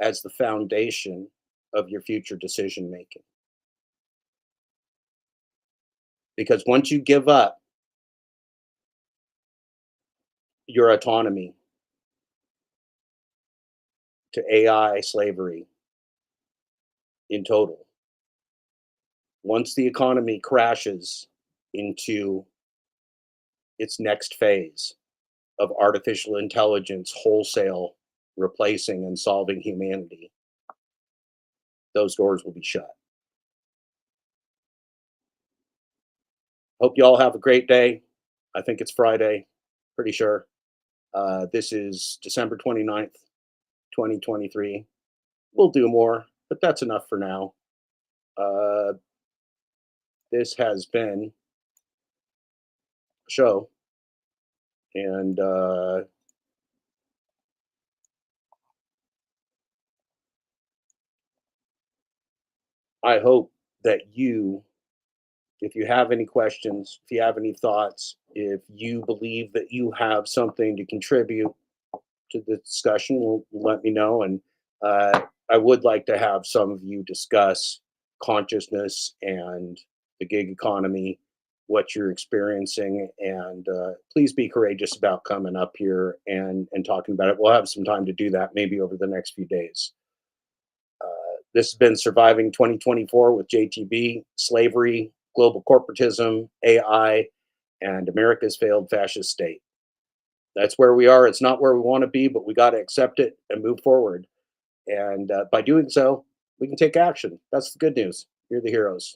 as the foundation of your future decision making. Because once you give up your autonomy to AI slavery in total, once the economy crashes into its next phase of artificial intelligence wholesale replacing and solving humanity, those doors will be shut. Hope you all have a great day. I think it's Friday, pretty sure. This is December 29th, 2023. We'll do more, but that's enough for now. This has been a show, and I hope that you, if you have any questions, if you have any thoughts, if you believe that you have something to contribute to the discussion, let me know. And I would like to have some of you discuss consciousness and the gig economy, what you're experiencing, and please be courageous about coming up here and talking about it. We'll have some time to do that maybe over the next few days. This has been Surviving 2024 with JTB, Slavery, Global Corporatism, AI, and America's Failed Fascist State. That's where we are. It's not where we want to be, but we got to accept it and move forward. And by doing so, we can take action. That's the good news. You're the heroes.